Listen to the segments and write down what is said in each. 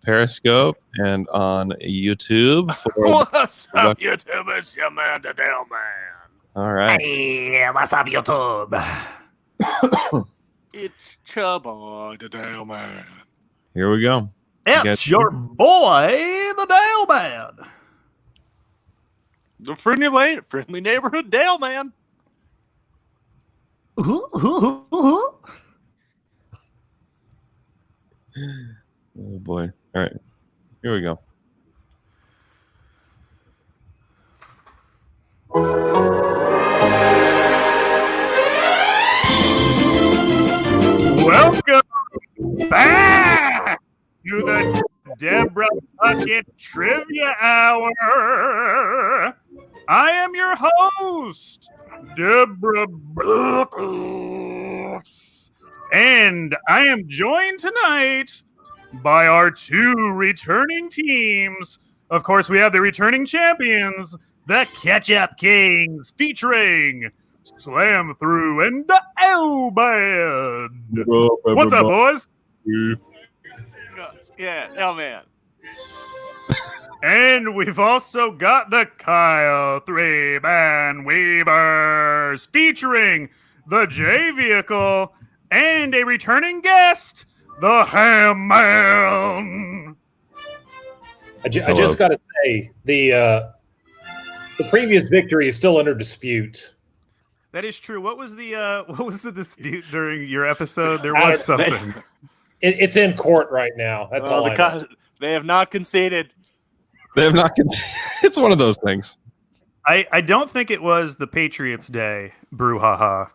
Periscope and on YouTube. What's up, YouTube? It's your man, the Dale Man. All right. Hey, what's up, YouTube? It's Chubba, the Dale Man. Here we go. It's your boy, the Dale Man. The friendly neighborhood Dale Man. Oh boy. All right. Here we go. Welcome back to the Deborah Bucket Trivia Hour. I am your host, Deborah Bucket, and I am joined tonight by our two returning teams. Of course, we have the returning champions, the Ketchup Kings, featuring Slam Through and the L-Band. What's up, boys? Yeah, L-Man. And we've also got the Kyle Three-Man Weavers, featuring the J Vehicle and a returning guest, the Ham Man. I just got to say, the previous victory is still under dispute. That is true. What was the dispute during your episode? There was something. It's in court right now. That's all. They have not conceded. They have not. It's one of those things. I don't think it was the Patriots Day brouhaha.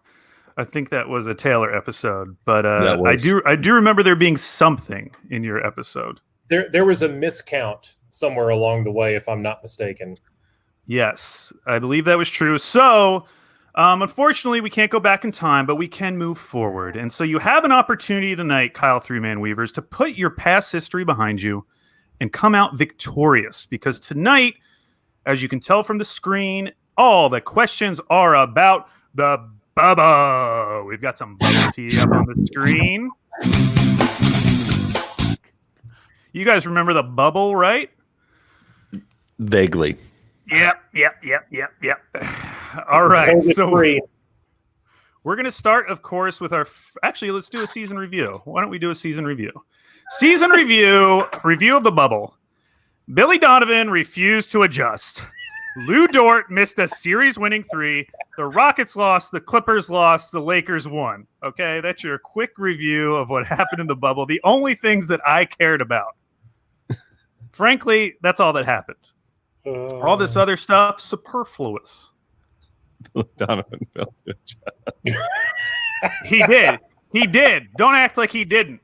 I think that was a Taylor episode, but I do remember there being something in your episode. There was a miscount somewhere along the way, if I'm not mistaken. Yes, I believe that was true. So, unfortunately, we can't go back in time, but we can move forward. And so you have an opportunity tonight, Kyle Three-Man Weavers, to put your past history behind you and come out victorious. Because tonight, as you can tell from the screen, all the questions are about the bubble. We've got some bubble tea up on the screen. You guys remember the bubble, right? Vaguely. Yep. All right, so we're going to start, of course, with our... Actually, let's do a season review. Why don't we do a season review? Season review of the bubble. Billy Donovan refused to adjust. Lou Dort missed a series-winning 3. The Rockets lost, the Clippers lost, the Lakers won. Okay, that's your quick review of what happened in the bubble. The only things that I cared about. Frankly, that's all that happened. All this other stuff, superfluous. Donovan fell to He did. Don't act like he didn't.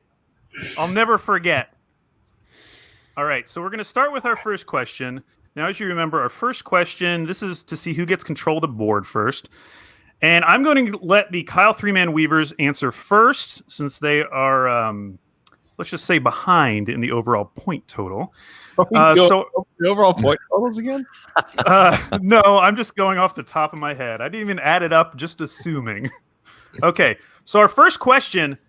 I'll never forget. All right, so we're going to start with our first question. Now, as you remember, our first question, this is to see who gets control of the board first. And I'm going to let the Kyle Three-Man Weavers answer first, since they are, let's just say, behind in the overall point total. So the overall point totals again? No, I'm just going off the top of my head. I didn't even add it up, just assuming. Okay, so our first question,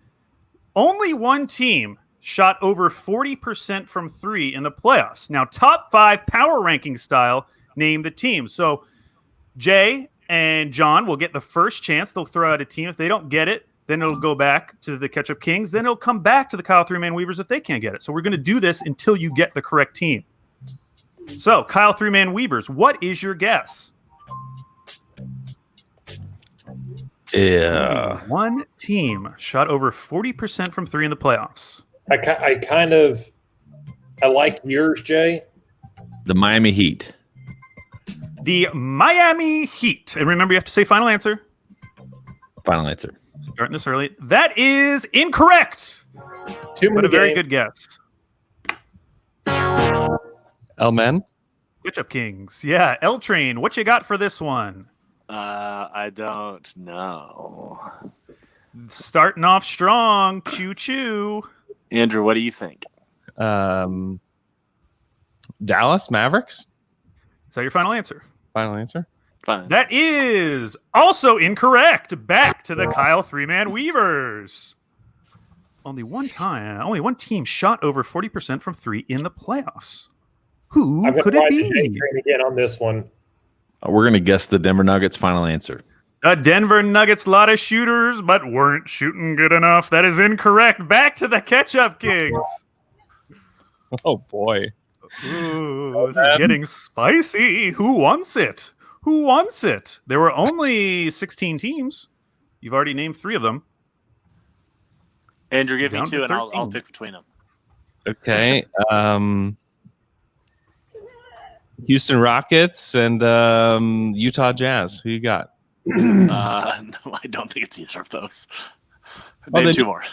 only one team shot over 40% from 3 in the playoffs. Now, top 5 power ranking style, name the team. So Jay and John will get the first chance. They'll throw out a team. If they don't get it, then it'll go back to the Ketchup Kings. Then it'll come back to the Kyle Three-Man Weavers if they can't get it. So we're going to do this until you get the correct team. So, Kyle Three-Man Weavers, what is your guess? Yeah. One team shot over 40% from 3 in the playoffs. I like yours, Jay. The Miami Heat. The Miami Heat. And remember, you have to say final answer. Final answer. Starting this early. That is incorrect. But a very good guess. L-Man? Ketchup Kings. Yeah, L-Train. What you got for this one? I don't know. Starting off strong. Choo-choo. Andrew, what do you think? Dallas Mavericks? Is that your final answer? Final answer? Fine. That is also incorrect. Back to the Kyle Three-Man Weavers. Only one team shot over 40% from 3 in the playoffs. Who I'm could gonna it ride the J be? train again on this one. We're going to guess the Denver Nuggets final answer. The Denver Nuggets, lot of shooters, but weren't shooting good enough. That is incorrect. Back to the Ketchup Kings. Oh boy. Ooh, this is getting spicy. Who wants it? Who wants it? There were only 16 teams. You've already named 3 of them. Andrew, give me Down 2 to and I'll 13. pick between them. Okay. Houston Rockets and Utah Jazz. Who you got? No, I don't think it's either of those. Name then- 2 more.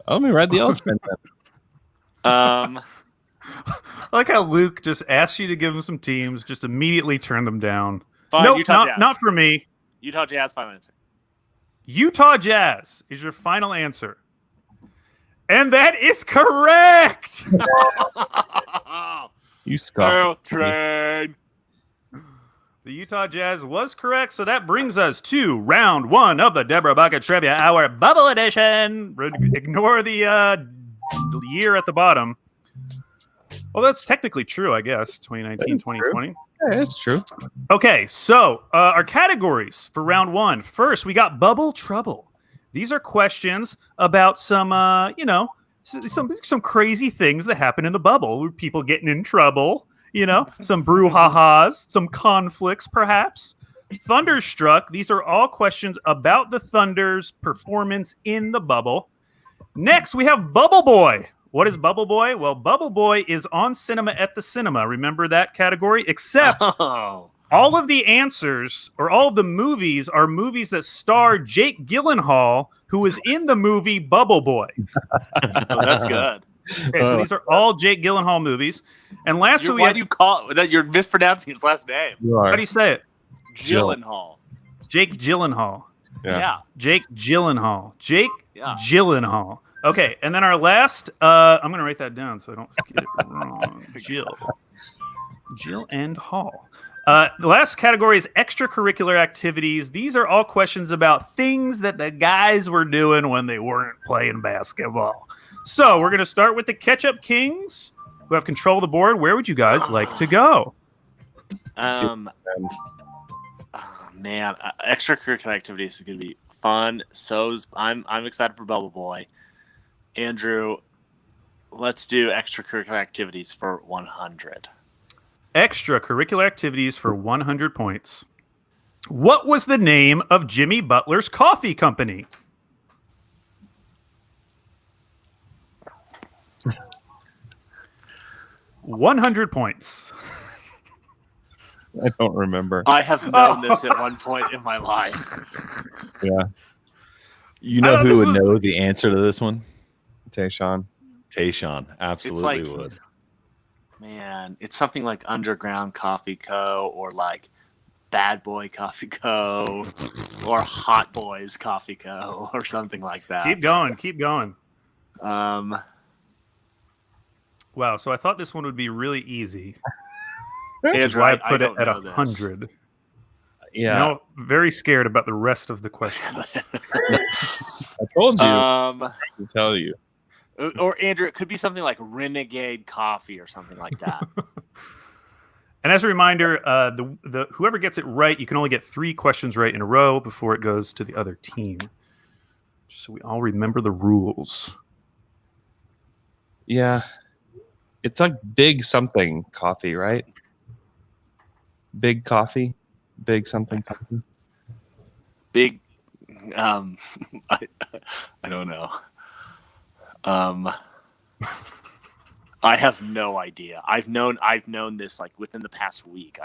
Let me read the elephant. Um, I like how Luke just asked you to give him some teams, just immediately turned them down. fine, Nope, Utah Jazz. not for me. Utah Jazz, final answer. Utah Jazz is your final answer. And that is correct. You scoffed. Train. The Utah Jazz was correct, so that brings us to round 1 of the Deborah Bucket Trivia Hour Bubble Edition. Ignore the year at the bottom. Well, that's technically true, I guess. 2019, 2020. Yeah, it's true. Okay, so our categories for round 1. First, we got Bubble Trouble. These are questions about some, some crazy things that happen in the bubble. People getting in trouble, some brouhahas, some conflicts, perhaps. Thunderstruck. These are all questions about the Thunder's performance in the bubble. Next, we have Bubble Boy. What is Bubble Boy? Well, Bubble Boy is on Cinema at the Cinema. Remember that category? Except Oh. all of the answers or all of the movies are movies that star Jake Gyllenhaal, who was in the movie Bubble Boy. Oh, that's good. Okay, so these are all Jake Gyllenhaal movies. And lastly, we Why have, do you call that? You're mispronouncing his last name. You how are. do you say it? Gyllenhaal. Jake Gyllenhaal. Yeah. Jake Gyllenhaal. Jake Yeah. Gyllenhaal. Okay, and then our last, I'm going to write that down so I don't get it wrong. Jill and Hall. The last category is extracurricular activities. These are all questions about things that the guys were doing when they weren't playing basketball. So we're going to start with the Ketchup Kings, who have control of the board. Where would you guys like to go? Man, extracurricular activities is gonna be fun. I'm excited for Bubble Boy. Andrew, let's do extracurricular activities for 100. Extracurricular activities for 100 points. What was the name of Jimmy Butler's coffee company? $100 points. I don't remember. I have known this at one point in my life. Yeah. You know thought who this would was- know the answer to this one? Tayshawn. Tayshawn absolutely like- would. Man, it's something like Underground Coffee Co. or like Bad Boy Coffee Co. or Hot Boys Coffee Co. or something like that. Keep going. Keep going. Um, Wow. So I thought this one would be really easy. Which is Andrew, why I I put it don't at know this. 100. Yeah. Now, very scared about the rest of the questions. I told you. I can tell you. Or Andrew, it could be something like Renegade Coffee or something like that. And as a reminder, the whoever gets it right, you can only get 3 questions right in a row before it goes to the other team. Just so we all remember the rules. Yeah. It's like big something coffee, right? Big coffee. Big something coffee. Big, I don't know. I have no idea. I've known this like within the past week.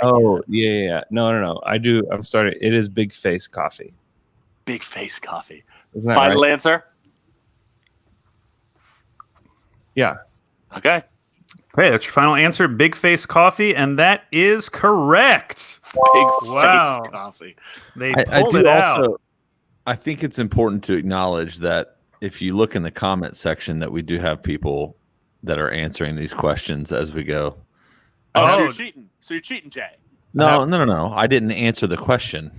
Yeah. No. I do. I'm starting. It is Big Face Coffee. Big Face Coffee. Isn't that Final right? answer. Yeah. Okay. Okay, that's your final answer, Big Face Coffee, and that is correct. Big Wow. Face Coffee. They I pulled do it out. also. I think it's important to acknowledge that if you look in the comment section, that we do have people that are answering these questions as we go. Oh, so Oh. you're cheating. So you're cheating, Jay. No. I didn't answer the question.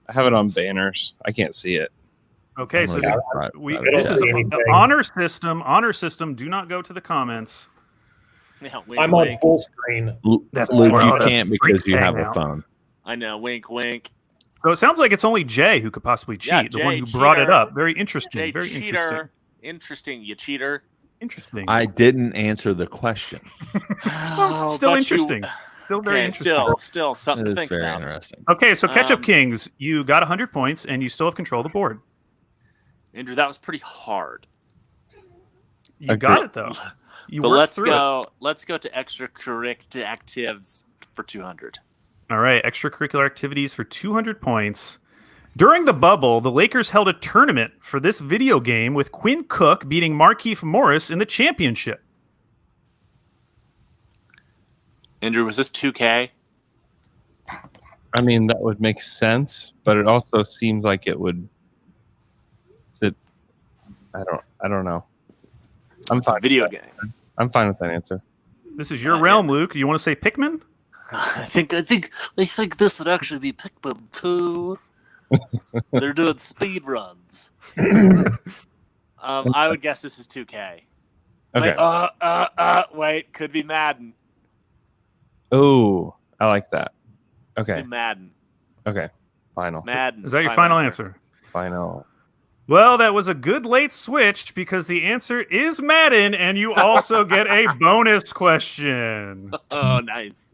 I have it on banners. I can't see it. Okay, so this is honor system. Honor system. Do not go to the comments. Yeah, wink, I'm wink. on full screen. Luke, you can't because you have a phone. I know. Wink, wink. So it sounds like it's only Jay who could possibly cheat. Yeah, the one Jay, who brought it cheater. up. Very interesting. Jay, Very cheater. Interesting, you cheater. interesting. I didn't answer the question. Well, still interesting. Still very interesting. Still something It to is think very about. interesting. Okay, so Ketchup Kings, you got 100 points, and you still have control of the board. Andrew, that was pretty hard. You got it though. You But worked through it. let's go to extracurricular activities for 200. All right, extracurricular activities for 200 points. During the bubble, the Lakers held a tournament for this video game with Quinn Cook beating Markieff Morris in the championship. Andrew, was this 2K? I mean, that would make sense, but it also seems like it would. I don't know. I'm fine. Video game. I'm fine with that answer. This is your realm, Luke. You want to say Pikmin? I think this would actually be Pikmin 2. They're doing speed runs. I would guess this is 2K. Okay. Wait, could be Madden. Oh, I like that. Let's Okay. do Madden. Okay. Final. Madden. Is that your final answer? Final. Well, that was a good late switch because the answer is Madden, and you also get a bonus question. Oh, nice.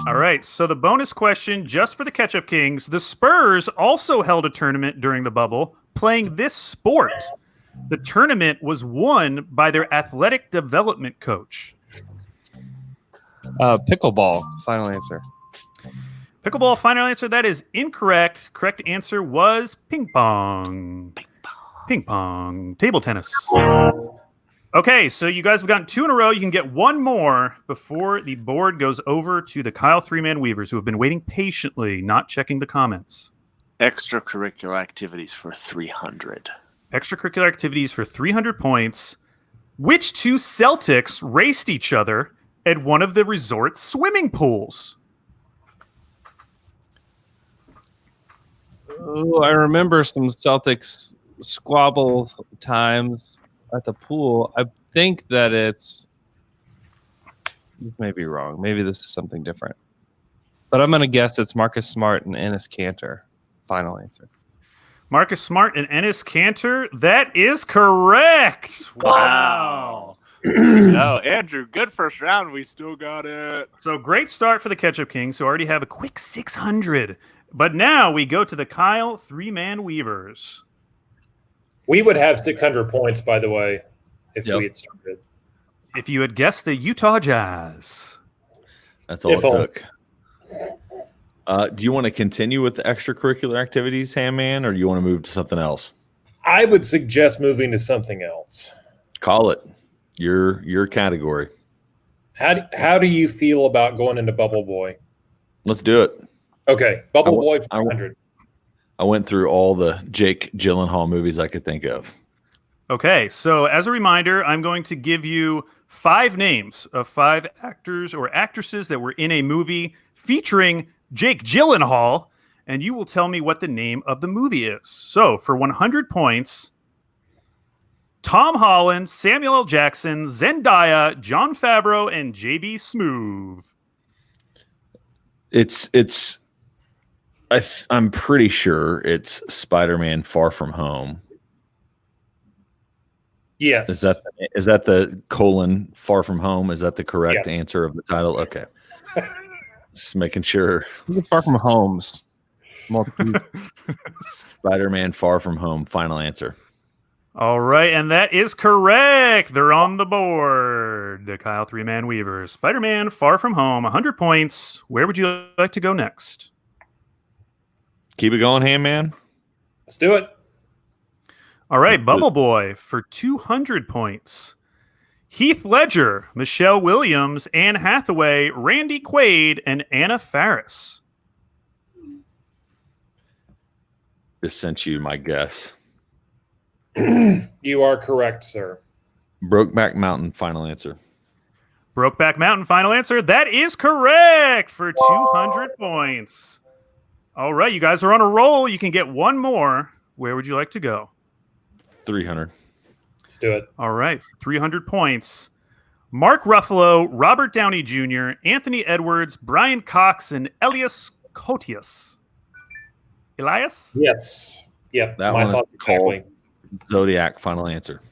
All right, so the bonus question, just for the Ketchup Kings, the Spurs also held a tournament during the bubble playing this sport. The tournament was won by their athletic development coach. Pickleball. Final answer. Pickleball, final answer. That is incorrect. Correct answer was ping pong. Ping pong. Table tennis. Okay, so you guys have gotten 2 in a row. You can get one more before the board goes over to the Kyle Three-Man Weavers, who have been waiting patiently, not checking the comments. Extracurricular activities for 300. Extracurricular activities for 300 points. Which 2 Celtics raced each other at one of the resort swimming pools? Oh, I remember some Celtics squabble times at the pool. I think that this may be wrong. Maybe this is something different. But I'm going to guess it's Marcus Smart and Enes Kanter. Final answer. Marcus Smart and Enes Kanter. That is correct. Wow. No, Andrew, good first round. We still got it. So great start for the Ketchup Kings, who already have a quick 600. But now we go to the Kyle Three-Man Weavers. We would have 600 points, by the way, if we had started. If you had guessed the Utah Jazz. That's all it took. Do you want to continue with the extracurricular activities, Handman, or do you want to move to something else? I would suggest moving to something else. Call it. Your category. How do you feel about going into Bubble Boy? Let's do it. Okay, Bubble Boy 400. I went through all the Jake Gyllenhaal movies I could think of. Okay, so as a reminder, I'm going to give you 5 names of 5 actors or actresses that were in a movie featuring Jake Gyllenhaal, and you will tell me what the name of the movie is. So for 100 points, Tom Holland, Samuel L. Jackson, Zendaya, Jon Favreau, and J.B. Smoove. I'm pretty sure it's Spider-Man: Far From Home. Yes. Is that the Far From Home? Is that the correct answer of the title? Okay. Just making sure. I think it's Far From Homes. Spider-Man: Far From Home. Final answer. All right, and that is correct. They're on the board. The Kyle Three-Man Weavers. Spider-Man: Far From Home, 100 points. Where would you like to go next? Keep it going, Handman. Let's do it. All right, Bubble Boy for 200 points. Heath Ledger, Michelle Williams, Anne Hathaway, Randy Quaid, and Anna Faris. Just sent you my guess. You are correct, sir. Brokeback Mountain. Final answer. Brokeback Mountain, final answer. That is correct for 200 points. All right, you guys are on a roll. You can get one more where would you like to go? 300. Let's do it. All right, 300 points. Mark Ruffalo, Robert Downey Jr., Anthony Edwards, Brian Cox, and Elias Koteas. Elias? Yes. Yep. That my one is thoughts called exactly. Zodiac. Final answer.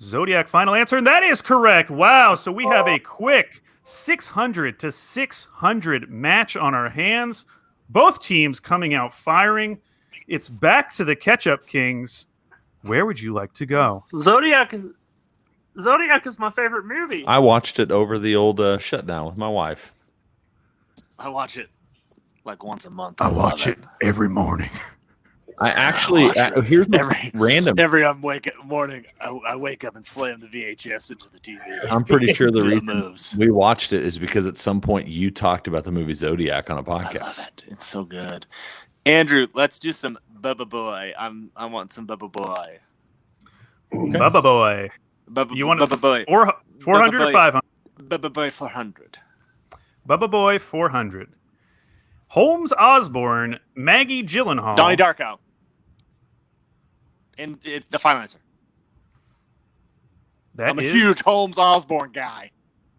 Zodiac, final answer, and that is correct. Wow, so we have a quick 600 to 600 match on our hands. Both teams coming out firing. It's back to the Ketchup Kings. Where would you like to go? Zodiac is my favorite movie. I watched it over the old shutdown with my wife. I watch it like once a month. I love watch it every morning. I actually here's the random. Every morning, I wake up and slam the VHS into the TV. I'm pretty sure the Do reason moves. we watched it is because at some point you talked about the movie Zodiac on a podcast. I love it. It's so good. Andrew, let's do some Bubba Boy. I want some Bubba Boy. Okay. Bubba Boy. You want Bubba Boy? 400 or 500? Bubba Boy 400. Bubba Boy 400. Holmes Osborne, Maggie Gyllenhaal. Donnie Darko. And the final answer. I'm a huge Holmes Osborne guy.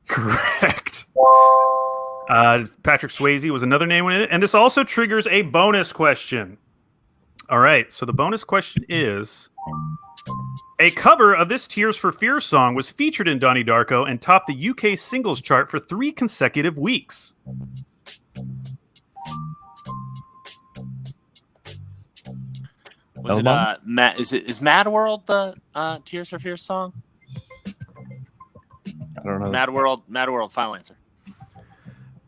Correct. Patrick Swayze was another name in it. And this also triggers a bonus question. All right. So the bonus question is, a cover of this Tears for Fears song was featured in Donnie Darko and topped the UK singles chart for 3 consecutive weeks. Was it Matt? Is Mad World the Tears for Fears song? I don't know. Mad World. Final answer.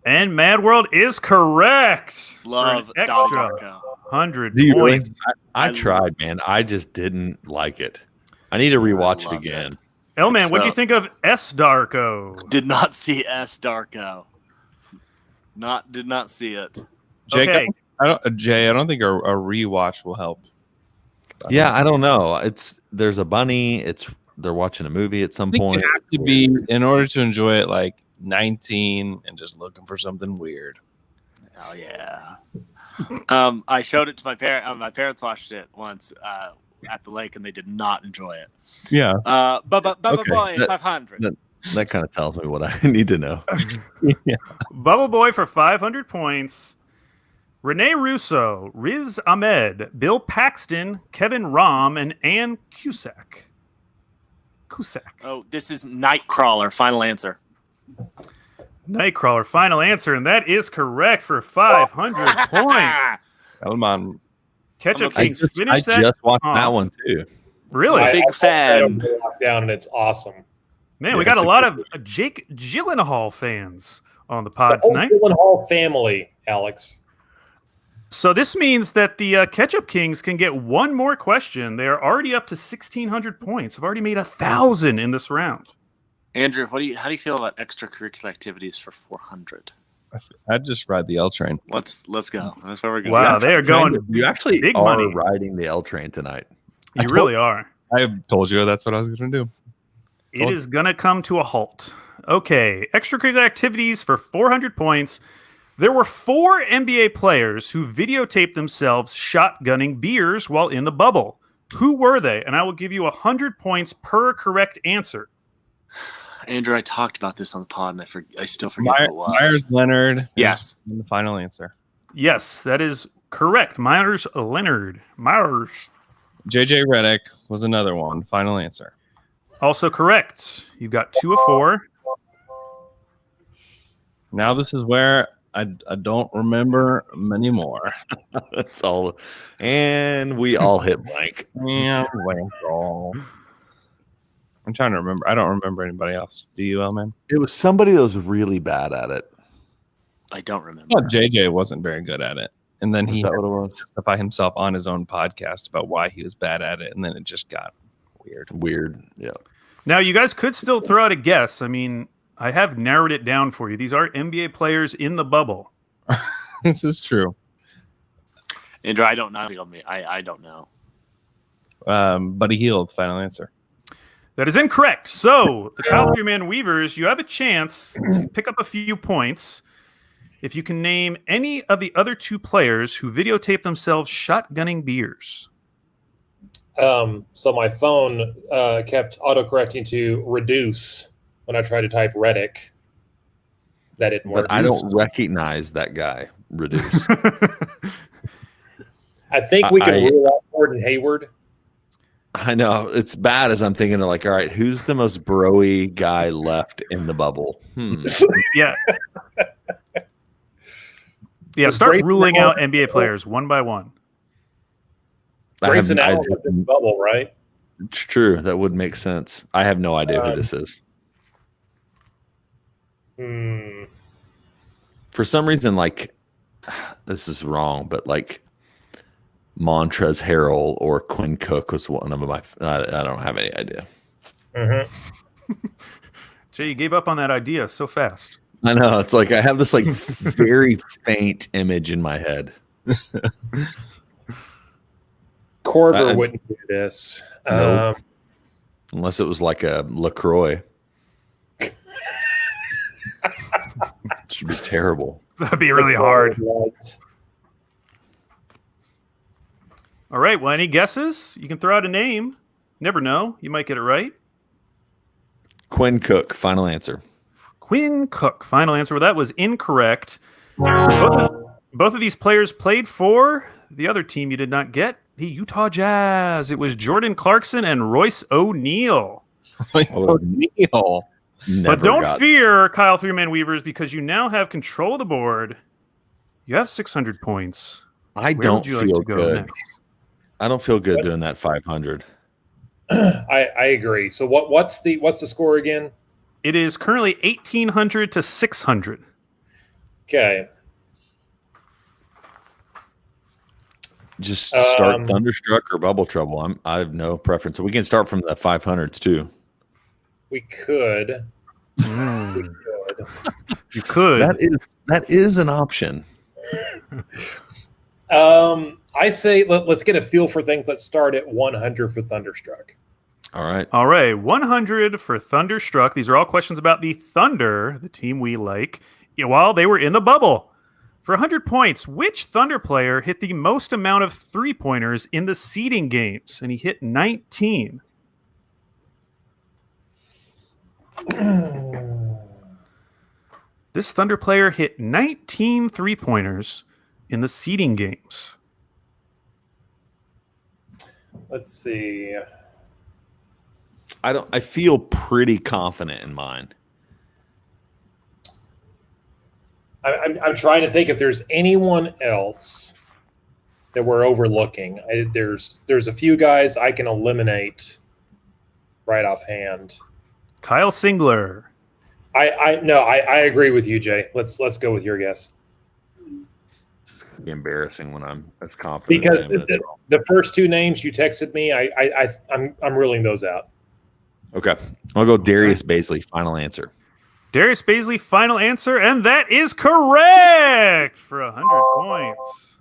And Mad World is correct. Love extra Donnie Darko. 100 Do you points. really? I tried, man. I just didn't like it. I need to rewatch it again. L-Man, what'd you think of S. Darko? Did not see S. Darko. Did not see it. Jake, Okay. I don't think a rewatch will help. Yeah, I don't know. There's a bunny. They're watching a movie at some point. You have to be, in order to enjoy it, like 19 and just looking for something weird. Oh yeah. I showed it to my parents. My parents watched it once at the lake, and they did not enjoy it. Yeah. Bubba Okay. Boy 500. That kind of tells me what I need to know. Yeah. Bubba Boy for 500 points. Rene Russo, Riz Ahmed, Bill Paxton, Kevin Rahm, and Ann Cusack. Oh, this is Nightcrawler. Final answer. Nightcrawler, final answer, and that is correct for 500 points. Elman. Ketchup I Kings I finished that. just watched off. that one too. Really? Big I fan. Lockdown, and it's awesome. Man, Yeah, we got it's a a lot good of Jake Gyllenhaal fans on the pod The whole tonight. Gyllenhaal family, Alex. So this means that the Ketchup Kings can get one more question. They are already up to 1,600 points. I've already made 1,000 in this round. Andrew, how do you feel about extracurricular activities for 400? I'd just ride the L train. Let's go. That's where we're going. Wow, they are going. You actually big are money. riding the L train tonight. You really are. I told you that's what I was going to do. It is going to come to a halt. Okay, extracurricular activities for 400 points. There were 4 NBA players who videotaped themselves shotgunning beers while in the bubble. Who were they? And I will give you 100 points per correct answer. Andrew, I talked about this on the pod, and I still forget who it was. Myers Leonard. Yes. The final answer. Yes, that is correct. Myers Leonard. Myers. JJ Redick was another one. Final answer. Also correct. You've got 2 of 4. Now this is where I don't remember many more. That's all. And we all hit blank. Yeah, that's all. I'm trying to remember. I don't remember anybody else. Do you, Elman? It was somebody that was really bad at it. I don't remember. Well, JJ wasn't very good at it. And then he Is that what it was? justify himself on his own podcast about why he was bad at it. And then it just got weird. Weird. Yeah. Now, you guys could still throw out a guess. I mean, I have narrowed it down for you. These are NBA players in the bubble. This is true. Andrew, I don't know. I don't know. Buddy Hield, final answer. That is incorrect. So, the Kyle Man Weavers, you have a chance to pick up a few points if you can name any of the other 2 players who videotaped themselves shotgunning beers. So my phone kept autocorrecting to reduce when I tried to type Reddick. That didn't work. But I don't recognize that guy, Reduce. I think we can rule out Gordon Hayward. I know. It's bad as I'm thinking of like, all right, who's the most bro-y guy left in the bubble? Yeah. Yeah, start ruling out NBA players one by one. Grayson Allen was in the bubble, right? It's true. That would make sense. I have no idea who this is. For some reason, like, this is wrong, but like Montrezl Harrell or Quinn Cook was one of my. I don't have any idea. Jay, you gave up on that idea so fast. I know. It's like I have this like very faint image in my head. Corver wouldn't do this. Nope. Unless it was like a LaCroix. It should be terrible. That'd be really hard. All right. Well, any guesses? You can throw out a name. Never know. You might get it right. Quinn Cook, final answer. Quinn Cook, final answer. Well, that was incorrect. Both of these players played for the other team you did not get, the Utah Jazz. It was Jordan Clarkson and Royce O'Neal. Royce O'Neal. But don't fear, Kyle Three-Man Weavers, because you now have control of the board. You have 600 points. I don't feel good. I don't feel good doing that 500. I agree. So what's the score again? It is currently 1,800 to 600. Okay. Just start Thunderstruck or Bubble Trouble. I have no preference. So we can start from the 500s too. We could. You could. That is an option. I say let's get a feel for things. Let's start at 100 for Thunderstruck. All right. 100 for Thunderstruck. These are all questions about the Thunder, the team we like, while they were in the bubble. For 100 points, which Thunder player hit the most amount of three-pointers in the seeding games? And he hit 19. This Thunder player hit 19 three-pointers in the seeding games. Let's see. I feel pretty confident in mine. I'm trying to think if there's anyone else that we're overlooking. There's a few guys I can eliminate right offhand. Kyle Singler. I agree with you, Jay. Let's go with your guess. It's gonna be embarrassing when I'm as confident because as the first two names you texted me, I'm ruling those out. Okay, I'll go Darius Baisley. Final answer. Darius Baisley, final answer, and that is correct for 100 points.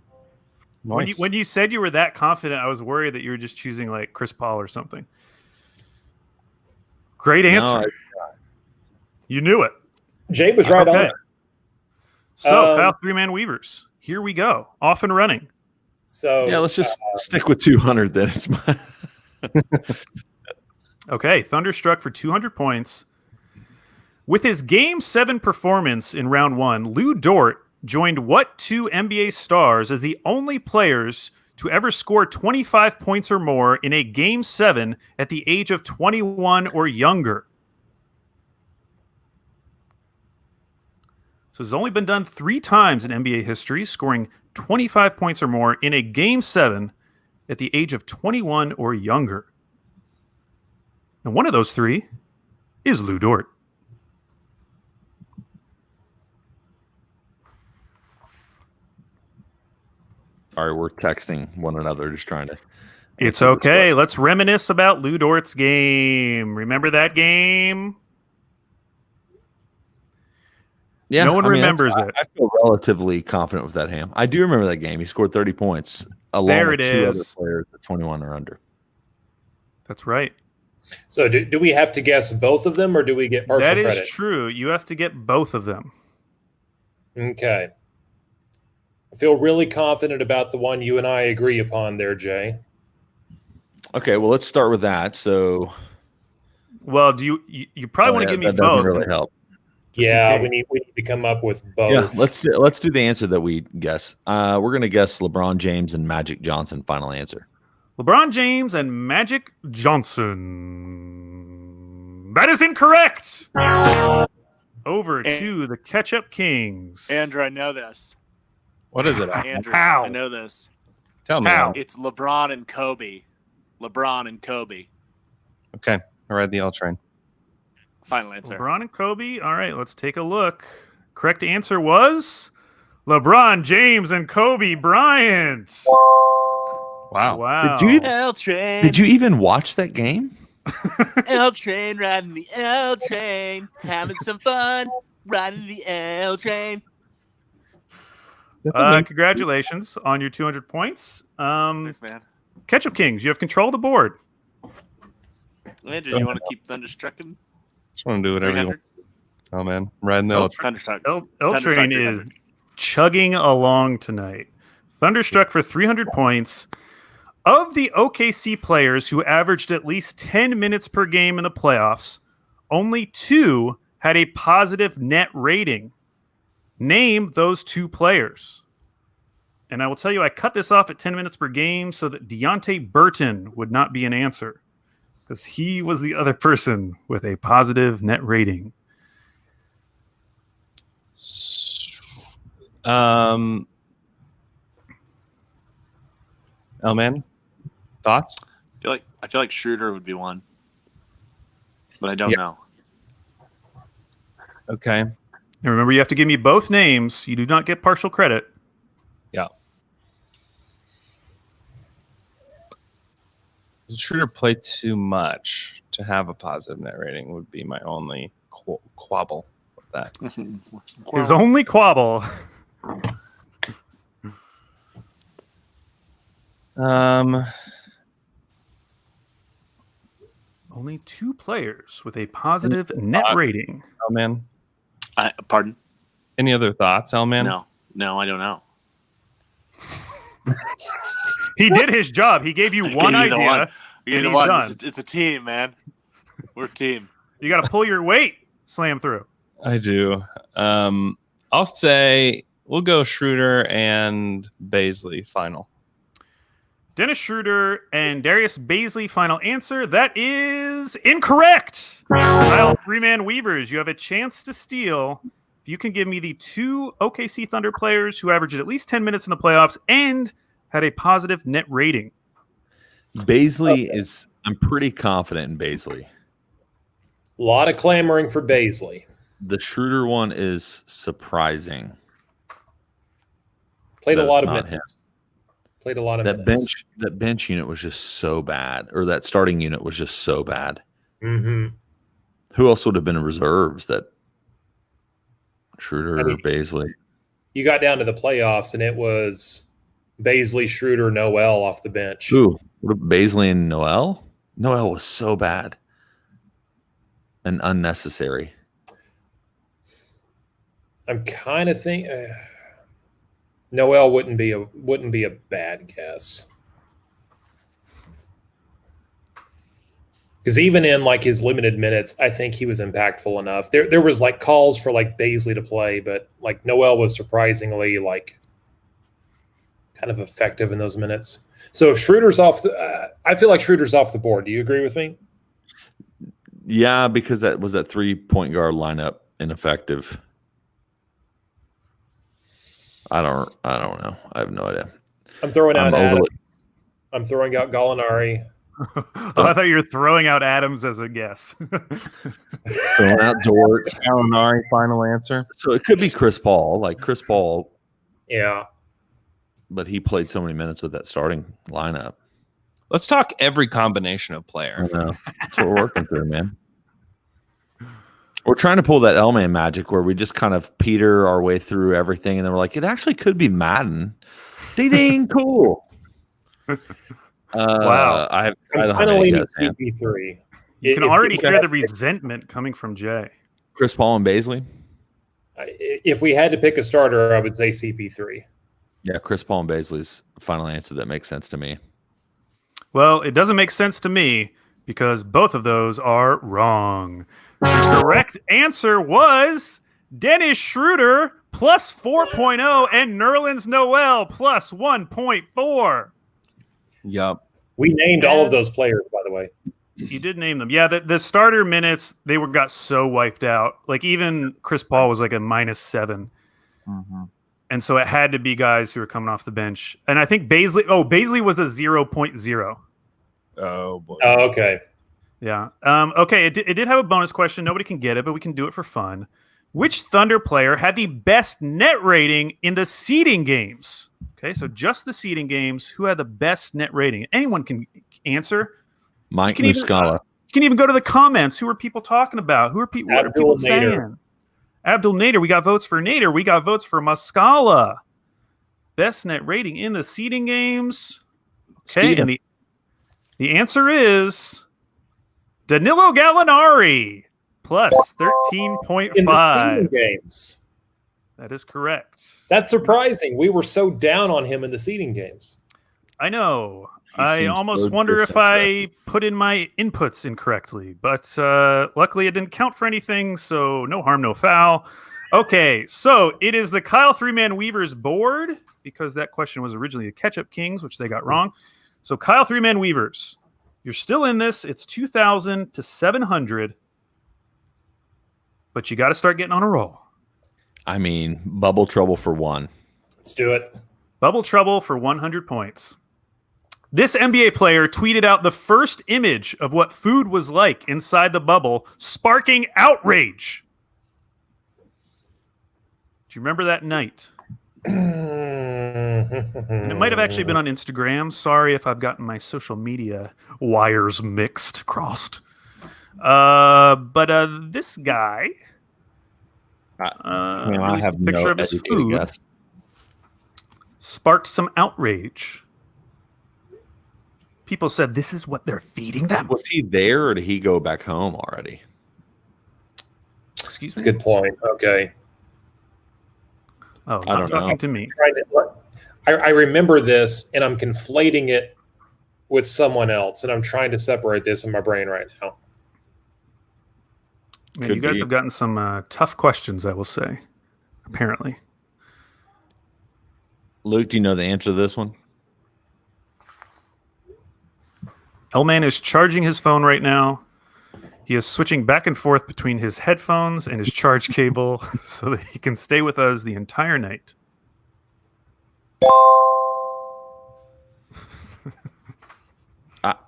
Nice. When you said you were that confident, I was worried that you were just choosing like Chris Paul or something. Great answer. No, you knew it. Jay was right on. So, Kyle Three-Man Weavers, here we go. Off and running. So yeah, let's just stick with 200 then. It's my Okay, Thunderstruck for 200 points. With his Game 7 performance in Round 1, Lou Dort joined what two NBA stars as the only players to ever score 25 points or more in a Game 7 at the age of 21 or younger? So it's only been done 3 times in NBA history, scoring 25 points or more in a Game 7 at the age of 21 or younger. And one of those 3 is Lou Dort. Sorry, we're texting one another, just trying to. It's okay. Let's reminisce about Lou Dort's game. Remember that game? Yeah, no one remembers it. I feel relatively confident with that ham. I do remember that game. He scored 30 points along with 2 other players at 21 or under. That's right. So do we have to guess both of them, or do we get partial credit? That is true. You have to get both of them. Okay. I feel really confident about the one you and I agree upon there, Jay. Okay, well, let's start with that. So, Well, do you probably want to give me that doesn't both? really help. just in Yeah, case. we need to come up with both. Yeah, let's do the answer that we guess. We're gonna guess LeBron James and Magic Johnson. Final answer. LeBron James and Magic Johnson. That is incorrect. Over to the Ketchup Kings. Andrew, I know this. What is it? Andrew, How? I know this. Tell me. How? It's LeBron and Kobe. LeBron and Kobe. Okay, I ride the L train. Final answer. LeBron and Kobe. All right, let's take a look. Correct answer was LeBron James and Kobe Bryant. Wow. Wow. Did you L train. Did you even watch that game? L train riding the L train, having some fun riding the L train. Congratulations on your 200 points. Thanks, man. Ketchup Kings, you have control of the board. Andrew, you want to keep Thunderstrucking? Just want to do whatever you want. Oh man, riding the L train. Thunderstruck. L Thunderstruck Train is 300. chugging along tonight. Thunderstruck for 300 points. Of the OKC players who averaged at least 10 minutes per game in the playoffs, only 2 had a positive net rating. Name those 2 players. And I will tell you, I cut this off at 10 minutes per game so that Deontay Burton would not be an answer, because he was the other person with a positive net rating. L-Man, thoughts? I feel like Schroeder would be one, but I don't know. Okay. And remember, you have to give me both names. You do not get partial credit. Yeah. Does Schroeder play too much to have a positive net rating? Would be my only quabble with that. His only quabble. Only 2 players with a positive net rating. L-Man, Pardon? any other thoughts, L-Man? No, I don't know. He did his job. He gave you one gave you the idea. one. You and know he's what? done. It's a team, man. We're a team. You got to pull your weight. Slam through. I do. I'll say we'll go Schroeder and Baisley final. Dennis Schroeder and Darius Baisley, final answer. That is incorrect. Kyle Three-Man Weavers, you have a chance to steal. If you can give me the 2 OKC Thunder players who averaged at least 10 minutes in the playoffs and had a positive net rating. Baisley is. I'm pretty confident in Baisley. A lot of clamoring for Baisley. The Schroeder one is surprising. Played a That lot it's of not minutes. Played a lot of That minutes. bench unit was just so bad, or that starting unit was just so bad. Mm-hmm. Who else would have been in reserves? That Schroeder or Baisley? You got down to the playoffs, and it was Baisley, Schroeder, Noel off the bench. Who? Baisley and Noel? Noel was so bad and unnecessary. I'm kind of thinking Noel wouldn't be a bad guess, because even in like his limited minutes, I think he was impactful enough. There was like calls for like Baisley to play, but like Noel was surprisingly like kind of effective in those minutes. So if Schroeder's off, I feel like Schroeder's off the board. Do you agree with me? Yeah, because that was that 3-point guard lineup ineffective. I don't know. I have no idea. I'm throwing out I'm Adams. overly- I'm throwing out Gallinari. Oh, I thought you were throwing out Adams as a guess. Throwing out Dort. Gallinari, final answer. So it could be Chris Paul. Like Chris Paul, Yeah. but he played so many minutes with that starting lineup. Let's talk every combination of player. I know. That's what we're working through, man. We're trying to pull that L-Man magic where we just kind of peter our way through everything, and then we're like, it actually could be Madden. Ding ding, cool. Wow. I I'm don't kind have of any leaning guess, man. CP3. You can If- already if- hear the resentment coming from Jay. Chris Paul and Baisley. If we had to pick a starter, I would say CP3. Yeah, Chris Paul and Baisley's final answer. That makes sense to me. Well, it doesn't make sense to me because both of those are wrong. The correct answer was Dennis Schroeder plus 4.0 and Nerlens Noel plus 1.4. Yup. We named all of those players, by the way. You did name them. Yeah, the starter minutes, they got so wiped out. Like even Chris Paul was like a -7. Mm-hmm. And so it had to be guys who were coming off the bench. And I think Baisley was a 0.0. Oh, boy. Oh, okay. Yeah. Okay, it did have a bonus question. Nobody can get it, but we can do it for fun. Which Thunder player had the best net rating in the seeding games? Okay, so just the seeding games. Who had the best net rating? Anyone can answer. Mike Muscala. You can even go to the comments. Who are people talking about? What are people saying? Abdul Nader. We got votes for Nader. We got votes for Muscala. Best net rating in the seeding games. Okay, and the answer is Danilo Gallinari plus 13.5 games. That is correct. That's surprising. We were so down on him in the seeding games. I know. He I seems almost so wonder if disinterested. I put in my inputs incorrectly, but luckily it didn't count for anything, so no harm, no foul. Okay, so it is the Kyle Three-Man Weavers board, because that question was originally the Ketchup Kings, which they got wrong. So Kyle Three-Man Weavers, you're still in this. It's 2,000 to 700, but you got to start getting on a roll. I mean, bubble trouble for one. Let's do it. Bubble trouble for 100 points. This NBA player tweeted out the first image of what food was like inside the bubble, sparking outrage. Do you remember that night? And it might have actually been on Instagram. Sorry if I've gotten my social media wires crossed. But this guy, I released have a picture no of his educated food, guess. sparked some outrage. People said, this is what they're feeding them. Was he there or did he go back home already? Excuse That's me? a good point. Okay. Oh, I not don't talking know. to me. I remember this, and I'm conflating it with someone else, and I'm trying to separate this in my brain right now. Man, Could you guys be. have gotten some tough questions, I will say, apparently. Luke, do you know the answer to this one? L-Man is charging his phone right now. He is switching back and forth between his headphones and his charge cable so that he can stay with us the entire night.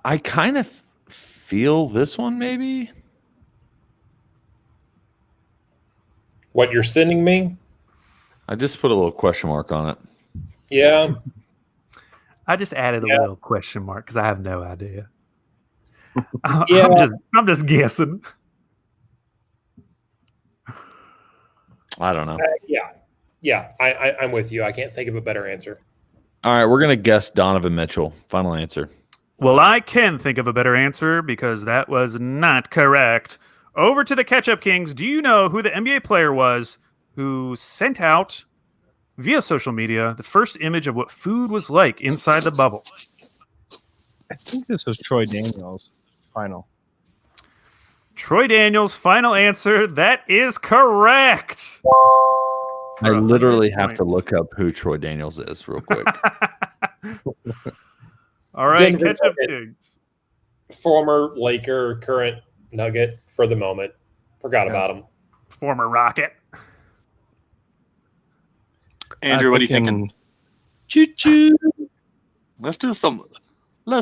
I kind of feel this one maybe. What you're sending me? I just put a little question mark on it. Yeah. I just added a little question mark because I have no idea. Yeah. I'm just guessing. I don't know. Yeah. I'm with you. I can't think of a better answer. All right, we're gonna guess Donovan Mitchell. Final answer. Well, I can think of a better answer because that was not correct. Over to the Ketchup Kings. Do you know who the NBA player was who sent out via social media the first image of what food was like inside the bubble? I think this was Troy Daniels' final. Troy Daniels' final answer. That is correct. I literally have to look up who Troy Daniels is real quick. All right, Denver Ketchup Nugget. Kings. Former Laker, current Nugget for the moment. Forgot about him. Former Rocket. Andrew, what are you thinking? Choo choo. Let's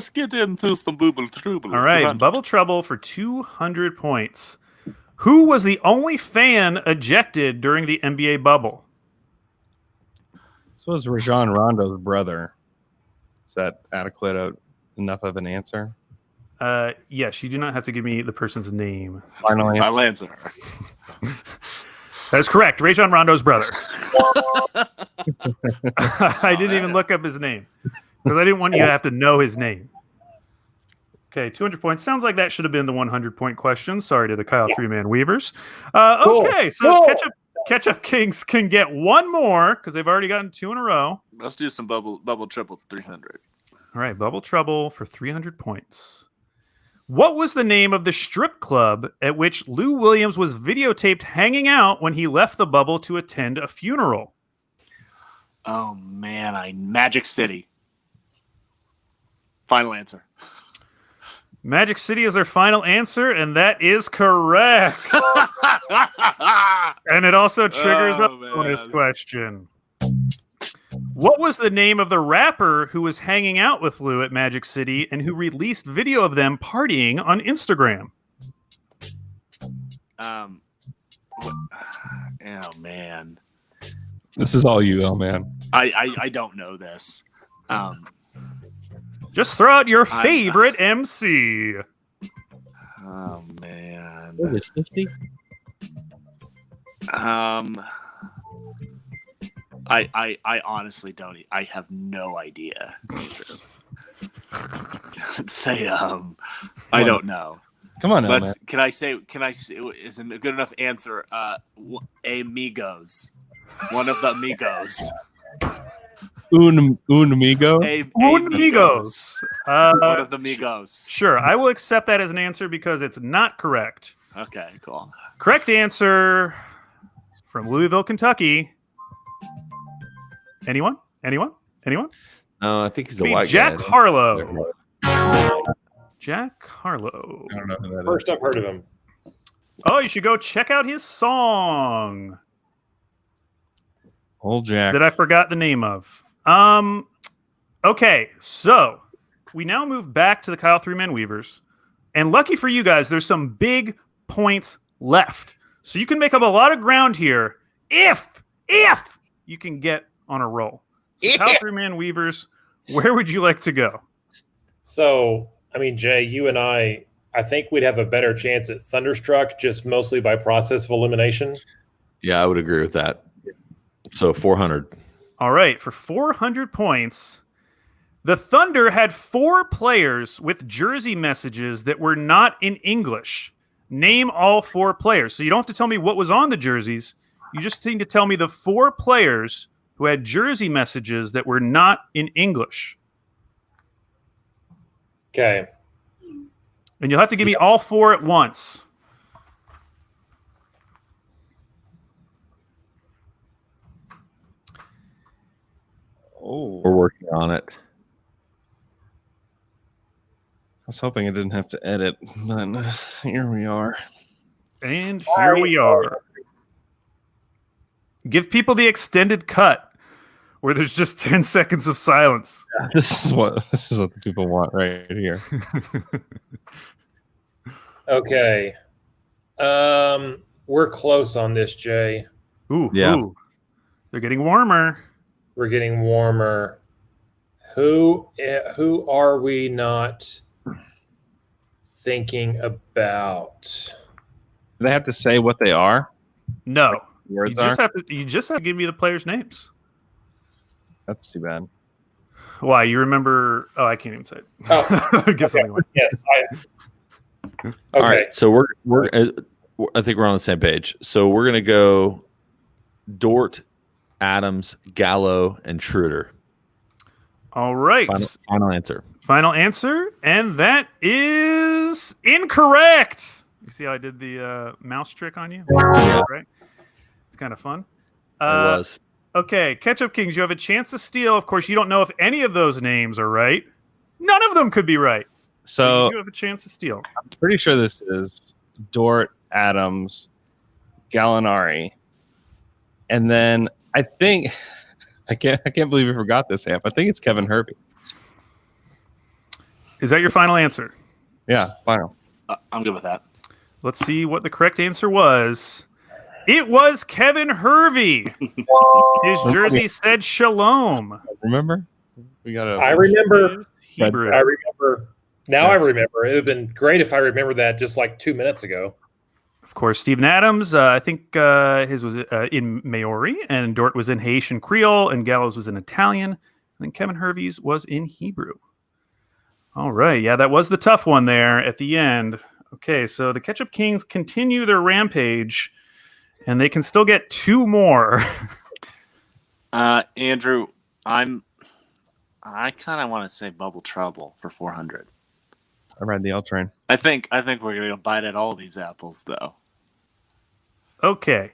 get into some booble trouble. All right, Bubble Trouble for 200 points. Who was the only fan ejected during the NBA bubble? This was Rajon Rondo's brother. Is that adequate enough of an answer? Yes, you do not have to give me the person's name. Final answer. Final answer. That is correct. Rajon Rondo's brother. I didn't even look up his name because I didn't want you to have to know his name. Okay, 200 points. Sounds like that should have been the 100-point question. Sorry to the Kyle Three-Man Weavers. Okay, so Cool. Ketchup Kings can get one more because they've already gotten two in a row. Let's do some bubble triple 300. All right, Bubble Trouble for 300 points. What was the name of the strip club at which Lou Williams was videotaped hanging out when he left the bubble to attend a funeral? Oh man, Magic City. Final answer. Magic City is their final answer, and that is correct. And it also triggers a bonus question. What was the name of the rapper who was hanging out with Lou at Magic City and who released video of them partying on Instagram? Oh man, This is all you, man. I don't know this. Just throw out your favorite MC. Oh man. Was it 50? I honestly don't. I have no idea. Let's say I don't know. Come on, now, man. Can I say? Is it a good enough answer? Amigos. One of the amigos. Un amigo. Amigos. One of the amigos. Sure, I will accept that as an answer because it's not correct. Okay, cool. Correct answer from Louisville, Kentucky. Anyone? No, I think he's a Be white Jack guy. Harlow. Jack Harlow. I don't know who that is. First I've heard of him. Oh, you should go check out his song Old Jack. that I forgot the name of. Okay, so we now move back to the Kyle Three-Man Weavers. And lucky for you guys, there's some big points left. So you can make up a lot of ground here if you can get on a roll. So Kyle Three-Man Weavers, where would you like to go? So, I mean, Jay, you and I think we'd have a better chance at Thunderstruck just mostly by process of elimination. Yeah, I would agree with that. So 400. All right, for 400 points, the Thunder had 4 players with jersey messages that were not in English. Name all 4 players. So you don't have to tell me what was on the jerseys. You just need to tell me the 4 players who had jersey messages that were not in English. Okay. And you'll have to give me all 4 at once. Oh, We're working on it. I was hoping I didn't have to edit, but here we are. And here we are. Give people the extended cut where there's just 10 seconds of silence. This is what the people want right here. Okay. We're close on this, Jay. Ooh, Yeah. ooh. They're getting warmer. We're getting warmer. Who are we not thinking about? Do they have to say what they are? No. You Words just are? have to give me the players' names. That's too bad. Why? You remember? Oh, I can't even say it. Oh, Give something away. Yes. Okay. All right. So I think we're on the same page. So we're gonna go Dort, Adams, Gallo, and Schroeder. All right. Final answer. Final answer, and that is incorrect. You see how I did the mouse trick on you? Yeah. Right? It's kind of fun. It was. Okay, Ketchup Kings, you have a chance to steal. Of course, you don't know if any of those names are right. None of them could be right. So you have a chance to steal. I'm pretty sure this is Dort, Adams, Gallinari, and then I think I can't believe you forgot this, Amp. I think it's Kevin Hervey. Is that your final answer? Yeah, final. I'm good with that. Let's see what the correct answer was. It was Kevin Hervey. His jersey said Shalom. Remember? We got I remember. Hebrew. I remember. Now I remember. It would have been great if I remembered that just like 2 minutes ago. Of course, Stephen Adams, I think his was in Maori, and Dort was in Haitian Creole, and Gallows was in Italian, and then Kevin Hervey's was in Hebrew. All right, yeah, that was the tough one there at the end. Okay, so the Ketchup Kings continue their rampage, and they can still get 2 more. Andrew, I'm I kind of want to say Bubble Trouble for 400. I ride the L train. I think we're gonna bite at all these apples though. Okay.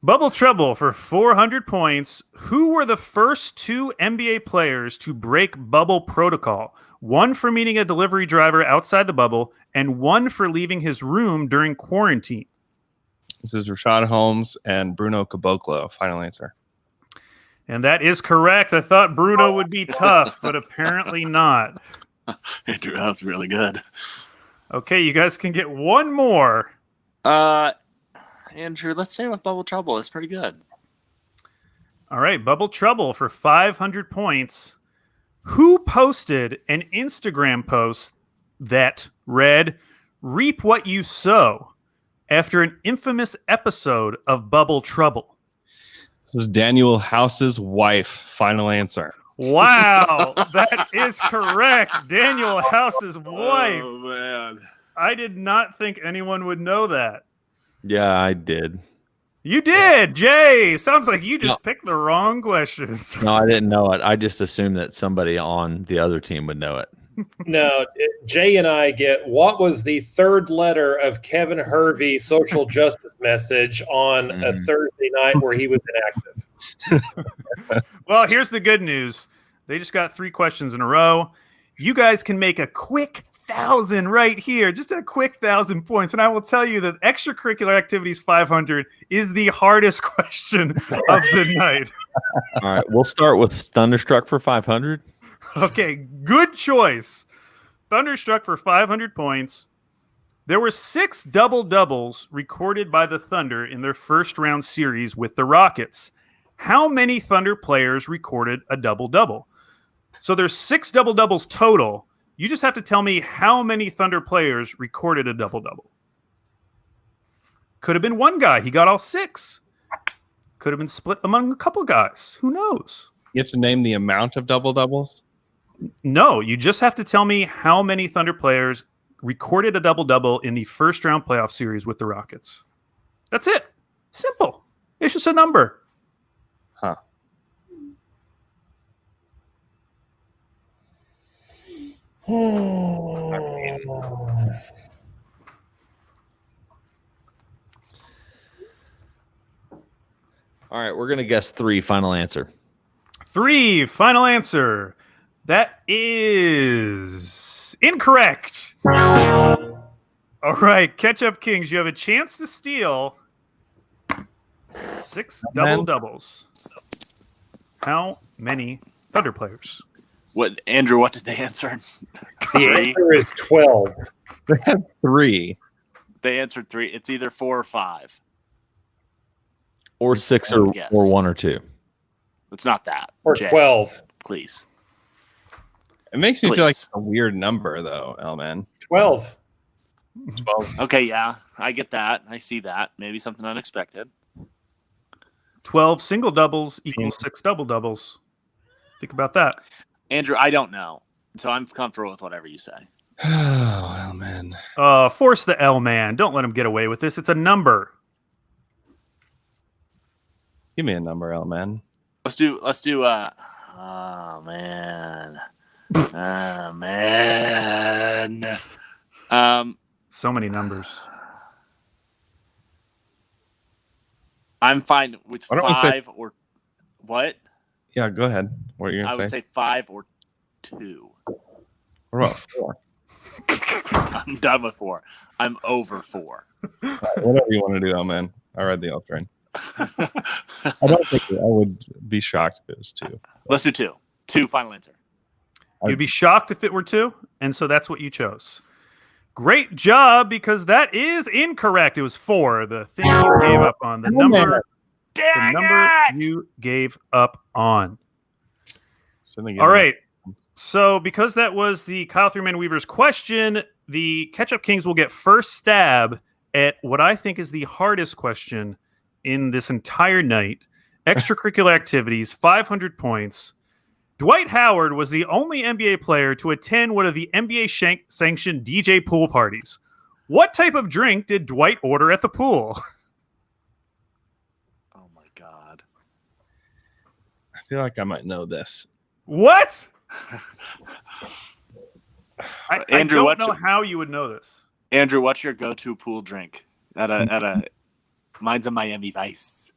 Bubble Trouble for 400 points. Who were the first 2 NBA players to break bubble protocol? One for meeting a delivery driver outside the bubble, and one for leaving his room during quarantine. This is Rashad Holmes and Bruno Caboclo. Final answer. And that is correct. I thought Bruno would be tough, but apparently not. Andrew, that was really good. Okay, you guys can get one more. Andrew, let's say with Bubble Trouble. It's pretty good. All right, Bubble Trouble for 500 points. Who posted an Instagram post that read, "Reap what you sow," after an infamous episode of Bubble Trouble? This is Daniel House's wife. Final answer. Wow, that is correct. Daniel House's wife. Oh, man. I did not think anyone would know that. Yeah, I did. You did, Jay. Sounds like you just picked the wrong questions. No, I didn't know it. I just assumed that somebody on the other team would know it. No, Jay and I get what was the third letter of Kevin Hervey's social justice message on a Thursday night where he was inactive. Well, here's the good news. They just got 3 questions in a row. You guys can make a quick 1,000 right here, just a quick 1,000 points. And I will tell you that extracurricular activities 500 is the hardest question of the night. All right, we'll start with Thunderstruck for 500. Okay, good choice. Thunderstruck for 500 points. There were 6 double-doubles recorded by the Thunder in their first-round series with the Rockets. How many Thunder players recorded a double-double? So there's 6 double-doubles total. You just have to tell me how many Thunder players recorded a double-double. Could have been one guy. He got all 6. Could have been split among a couple guys. Who knows? You have to name the amount of double doubles. No, you just have to tell me how many Thunder players recorded a double-double in the first-round playoff series with the Rockets. That's it. Simple. It's just a number. Huh. All right, we're going to guess 3. Final answer. 3, final answer. That is incorrect. All right, Ketchup Kings, you have a chance to steal 6 double-doubles. How many Thunder players? What, Andrew, what did they answer? The answer is 12. They had 3. They answered 3. It's either 4 or 5. Or 6 or 1 or 2. It's not that. Or Jay, 12. please. It makes me feel like Please. a weird number, though, L-Man. 12. 12. Okay, yeah, I get that. I see that. Maybe something unexpected. 12 single doubles equals 6 double-doubles. Think about that. Andrew, I don't know. So I'm comfortable with whatever you say. Oh, L-Man. Force the L, man. Don't let him get away with this. It's a number. Give me a number, L-Man. Let's do oh man. Oh man. So many numbers. I'm fine with Why don't we say- 5 or what? Yeah, go ahead. What are you I going would to say? say 5 or 2. What about 4? I'm done with 4. I'm over 4. Whatever you want to do, L-Man. I read the L train. I don't think I would be shocked if it was 2. Let's do 2. 2 final answer. You'd be shocked if it were 2, and so that's what you chose. Great job, because that is incorrect. It was 4. The thing you gave up on. The number you gave up on. All right. So because that was the Kyle Thurman Weaver's question, the Ketchup Kings will get first stab at what I think is the hardest question in this entire night. Extracurricular activities, 500 points. Dwight Howard was the only NBA player to attend one of the NBA sanctioned DJ pool parties. What type of drink did Dwight order at the pool? Oh my god. I feel like I might know this. What? Andrew, I don't know how you would know this. Andrew, what's your go-to pool drink at a? Mine's a Miami Vice.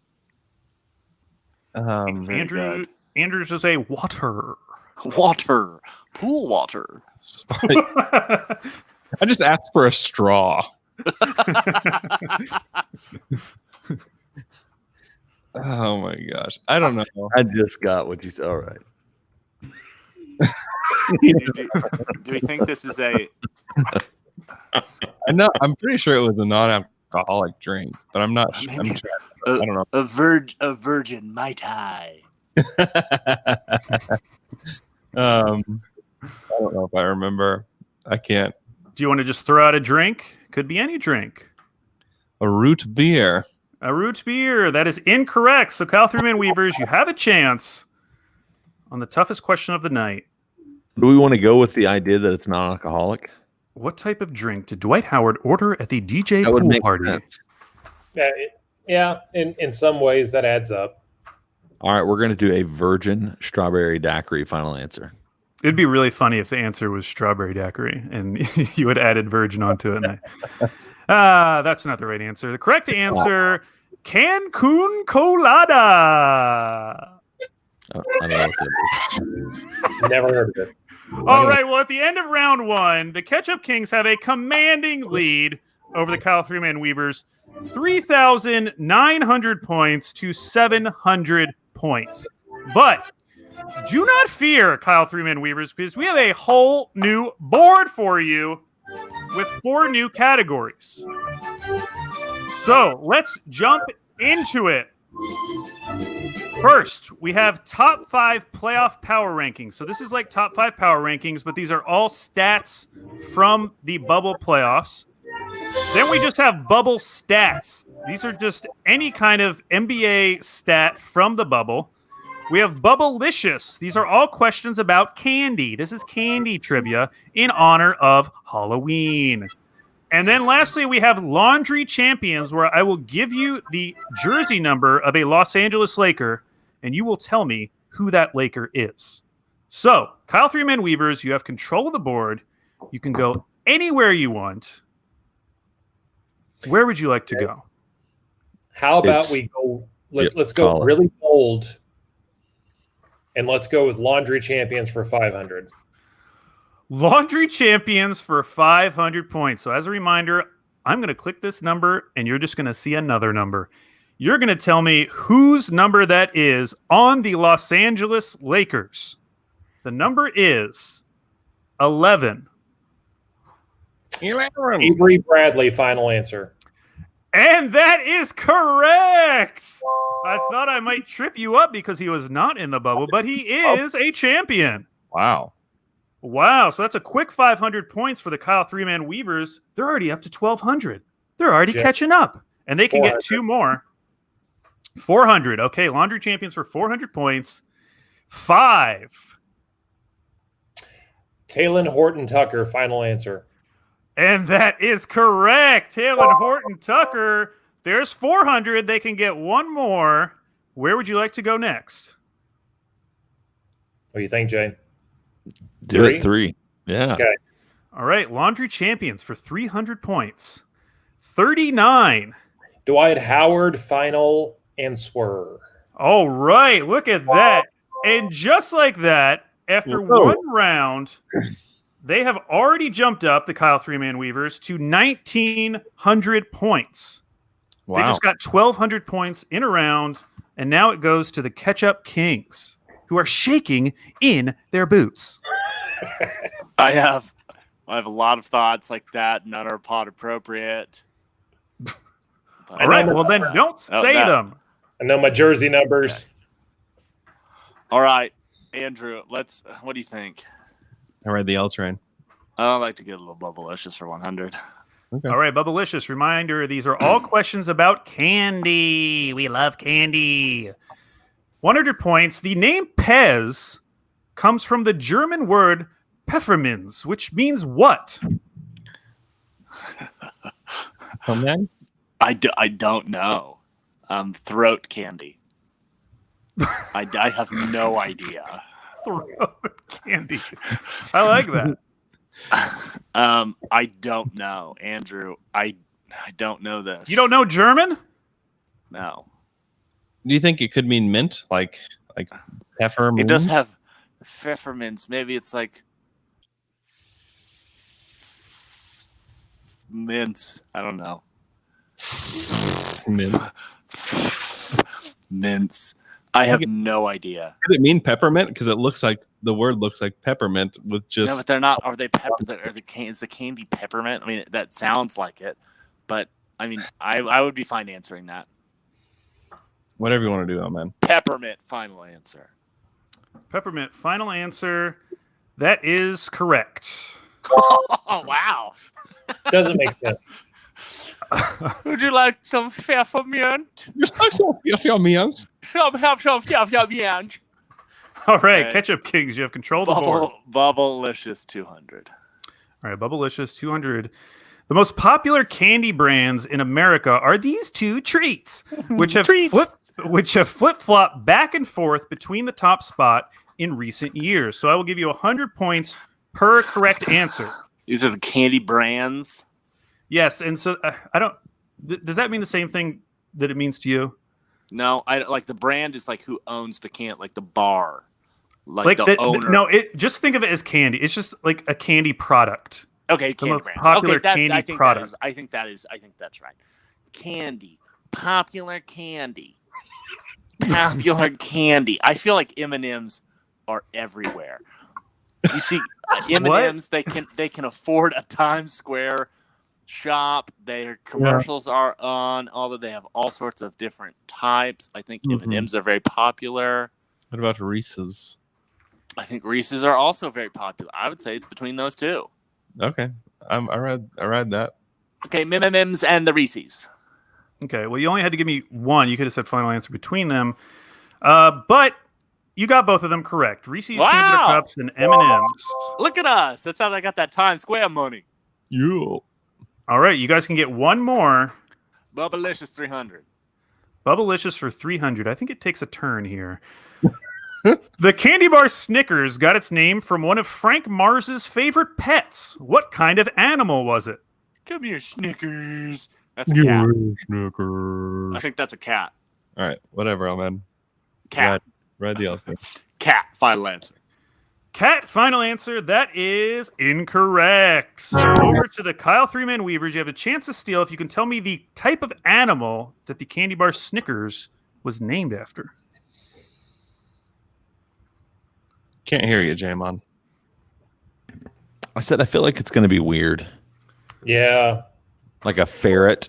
Very Andrew, good. Andrew's just a water. Water, pool water. I just asked for a straw. Oh my gosh. I don't know. I just got what you said. All right. Do we think this is a? I know. I'm pretty sure it was a non-alcoholic drink, but I'm not sure. I don't know. A virgin Mai Tai. I don't know if I remember. I can't. Do you want to just throw out a drink? Could be any drink. A root beer. A root beer. That is incorrect. So, Kyle 3-Man Weavers, you have a chance on the toughest question of the night. Do we want to go with the idea that it's non-alcoholic? What type of drink did Dwight Howard order at the DJ That would pool make party? sense. Yeah. In some ways, that adds up. All right, we're going to do a virgin strawberry daiquiri final answer. It'd be really funny if the answer was strawberry daiquiri and you had added virgin onto it. That's not the right answer. The correct answer, Cancun Colada. I don't know what that is. Never heard of it. All right, well, at the end of round one, the Ketchup Kings have a commanding lead over the Kyle 3-Man Weavers, 3,900 points to 700 points. But do not fear, Kyle 3-Man Weavers, because we have a whole new board for you with 4 new categories. So let's jump into it. First, we have top 5 playoff power rankings. So this is like top 5 power rankings, but these are all stats from the bubble playoffs. Then we just have bubble stats. These are just any kind of NBA stat from the bubble. We have Bubblicious. These are all questions about candy. This is candy trivia in honor of Halloween. And then lastly, we have Laundry Champions, where I will give you the jersey number of a Los Angeles Laker, and you will tell me who that Laker is. So, Kyle 3-Man Weavers, you have control of the board. You can go anywhere you want. Where would you like to go? How about we go? Let's go solid. really bold, and let's go with Laundry Champions for 500. Laundry Champions for 500 points. So as a reminder, I'm going to click this number, and you're just going to see another number. You're going to tell me whose number that is on the Los Angeles Lakers. The number is 11. Avery Bradley, final answer. And that is correct. I thought I might trip you up because he was not in the bubble, but he is a champion. Wow. Wow. So that's a quick 500 points for the Kyle 3-Man Weavers. They're already up to 1,200. They're already catching up. And they can 400. get 2 more. 400. Okay. Laundry Champions for 400 points. 5. Talon Horton Tucker, final answer. And that is correct. Talon Horton Tucker. There's 400. They can get 1 more. Where would you like to go next? What do you think, Jay? Do it 3. Yeah. Okay. All right. Laundry Champions for 300 points. 39. Dwight Howard, final answer. All right. Look at that. And just like that, after one round, they have already jumped up, the Kyle 3-Man Weavers, to 1,900 points. Wow. They just got 1,200 points in a round, and now it goes to the Ketchup Kings, who are shaking in their boots. I have a lot of thoughts like that. None are pod appropriate. All right. Well, then don't say them. I know my jersey numbers. Okay. All right, Andrew. What do you think? I read the L train. I'd like to get a little Bubblicious for 100. Okay. All right, Bubblicious. Reminder, these are all questions about candy. We love candy. 100 points. The name Pez comes from the German word Pfefferminz, which means what? I don't know. Throat candy. I have no idea. throat candy. I like that. I don't know, Andrew. I don't know this. You don't know German? No. Do you think it could mean mint, like peppermint? It does have pfeffermints. Maybe it's like mints. I don't know. mint. Mints. I have no idea. Could it mean peppermint? Because the word looks like peppermint with just. No, but they're not. Are they is the candy peppermint? I mean, that sounds like it, but I mean, I would be fine answering that. Whatever you want to do, oh man. Peppermint. Final answer. Peppermint. Final answer. That is correct. Oh wow! Doesn't make sense. Would you like some peppermint? Have some peppermint. All right, Okay. Ketchup Kings, you have control of the board. Bubblicious 200. All right, Bubblicious 200. The most popular candy brands in America are these two treats, which have flip-flopped back and forth between the top spot in recent years. So I will give you 100 points per correct answer. These are the candy brands. Yes, and so I don't. Does that mean the same thing that it means to you? No, I like the brand is like who owns the can, like the bar, Like the the owner. no, just think of it as candy. It's just like a candy product. Okay, The candy most brands. popular Okay, candy I think product. I think that's right. Candy, popular candy, popular candy. I feel like M&Ms are everywhere. You see, M&Ms they can afford a Times Square shop. Their commercials are on, although they have all sorts of different types. I think M&Ms are very popular. What about Reese's? I think Reese's are also very popular. I would say it's between those two. Okay, I read that. Okay, M&Ms and the Reese's. Okay, well, you only had to give me one. You could have said final answer between them, but you got both of them correct. Reese's peanut butter Wow. cups and M&Ms. Look at us. That's how they got that Times Square money. Yeah. All right, you guys can get one more. Bubblicious 300. Bubblicious for 300. I think it takes a turn here. The candy bar Snickers got its name from one of Frank Mars's favorite pets. What kind of animal was it? Come here, Snickers. That's a cat. Snickers. I think that's a cat. All right, whatever, man. Cat. Ride the elephant. Cat. Final answer. Cat, final answer. That is incorrect. So over to the Kyle Three-Man Weavers. You have a chance to steal if you can tell me the type of animal that the candy bar Snickers was named after. Can't hear you, Jamon. I said I feel like it's going to be weird, Yeah. like a ferret,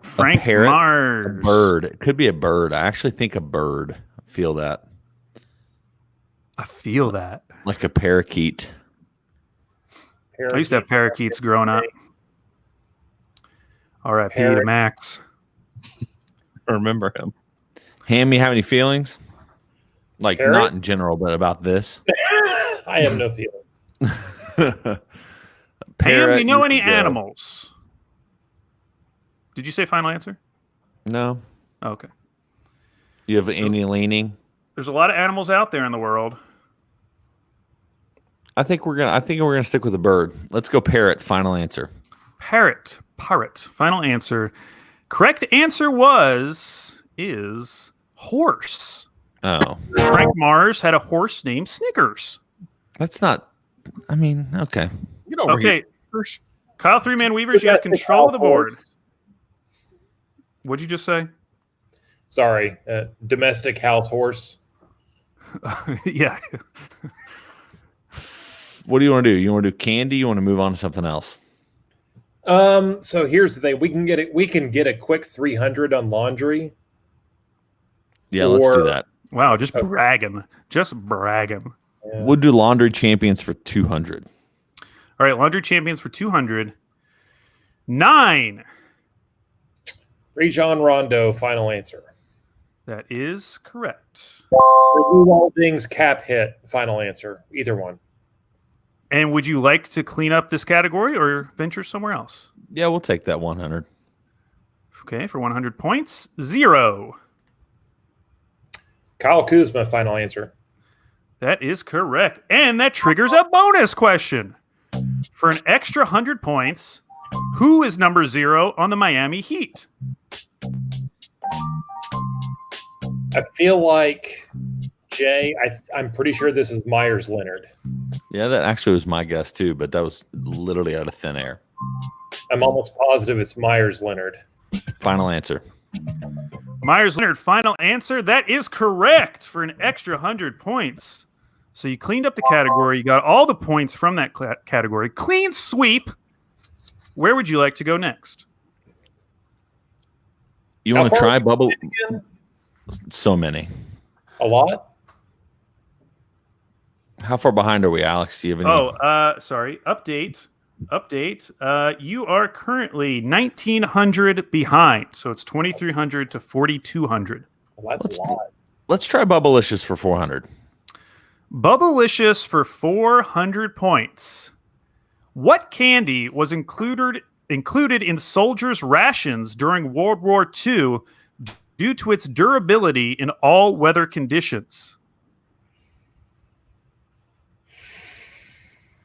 Frank parrot? Mars. a bird. It could be a bird. I actually think a bird. I feel that, I feel that. like a parakeet. I used to have parakeets growing up. R.I.P. to Parrot. Max. Remember him. Ham, you have any feelings? Like Parrot? not in general, but about this. I have no feelings. Pam, Parrot, do you know any could go. animals? Did you say final answer? No. Oh, okay. You have any leaning? There's a lot of animals out there in the world. I think we're gonna stick with the bird. Let's go parrot. Final answer. Parrot. Final answer. Correct answer is horse. Oh, Frank Mars had a horse named Snickers. that's not. I mean, okay. Get over Okay. here. Kyle Three-Man Weavers, you have control of the board. What'd you just say? Sorry, domestic house horse. Yeah. What do you want to do? You want to do candy? You want to move on to something else? So here's the thing: we can get a quick 300 on laundry. Yeah, let's do Or- that. Wow, just bragging. Just bragging. Yeah. We'll do laundry champions for 200. All right, laundry champions for 200. 9. Rajon Rondo, final answer. That is correct. Walding's cap hit, final answer. Either one. And would you like to clean up this category or venture somewhere else? Yeah, we'll take that 100. Okay, for 100 points. 0. Kyle Kuzma, final answer. That is correct. And that triggers a bonus question. For an extra 100 points, who is number 0 on the Miami Heat? I feel like, Jay, I'm pretty sure this is Myers Leonard. Yeah, that actually was my guess too, but that was literally out of thin air. I'm almost positive it's Myers Leonard. Final answer. Myers Leonard, final answer. That is correct for an extra 100 points. So you cleaned up the category. You got all the points from that category. Clean sweep. Where would you like to go next? You want to try Bubble? So many. A lot? How far behind are we, Alex? Do you have any? Sorry. Update. You are currently 1,900 behind. So it's 2,300 to 4,200. Well, that's a lot. Let's try Bubblicious for 400. Bubblicious for 400 points. What candy was included in soldiers' rations during World War II due to its durability in all weather conditions?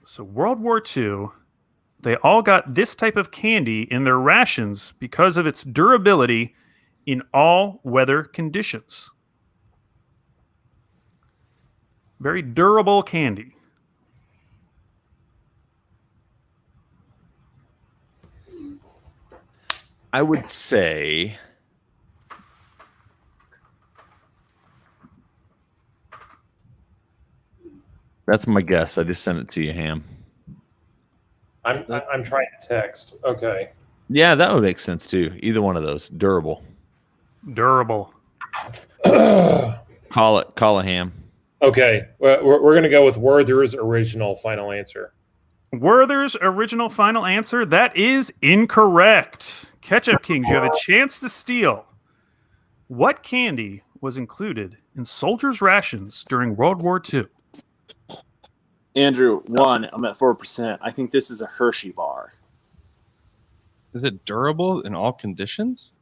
So World War II, they all got this type of candy in their rations because of its durability in all weather conditions. Very durable candy. I would say that's my guess. I just sent it to you, Ham. I'm trying to text. Okay. Yeah, that would make sense too. Either one of those. Durable. Durable. Call a Ham. Okay. We're going to go with Werther's original final answer. Werther's original final answer, that is incorrect. Ketchup Kings, you have a chance to steal. What candy was included in soldiers' rations during World War II? Andrew, I'm at 4%. I think this is a Hershey bar. Is it durable in all conditions?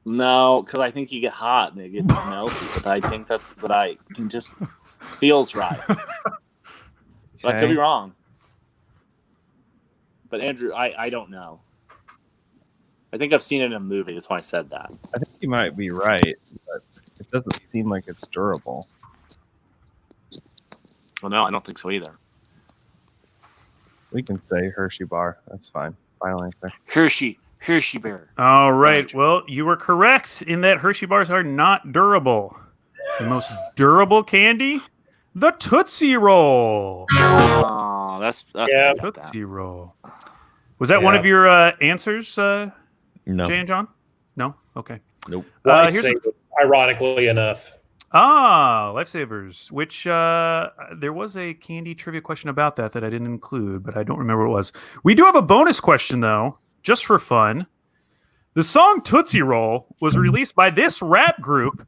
No, because I think you get hot and they get melty. But I think that's what I can just feels right. So I could be wrong. But Andrew, I don't know. I think I've seen it in a movie. That's why I said that. I think you might be right, but it doesn't seem like it's durable. Well, no, I don't think so either. We can say Hershey bar. That's fine. Final answer. Hershey bear. All right. Well, you were correct in that Hershey bars are not durable. The most durable candy, the Tootsie Roll. Oh, that's Yeah. Tootsie Roll. Was that one of your answers, No. Jay and John? No? Okay. Nope. Ironically enough. Lifesavers, which there was a candy trivia question about that I didn't include, but I don't remember what it was. We do have a bonus question, though, just for fun. The song Tootsie Roll was released by this rap group,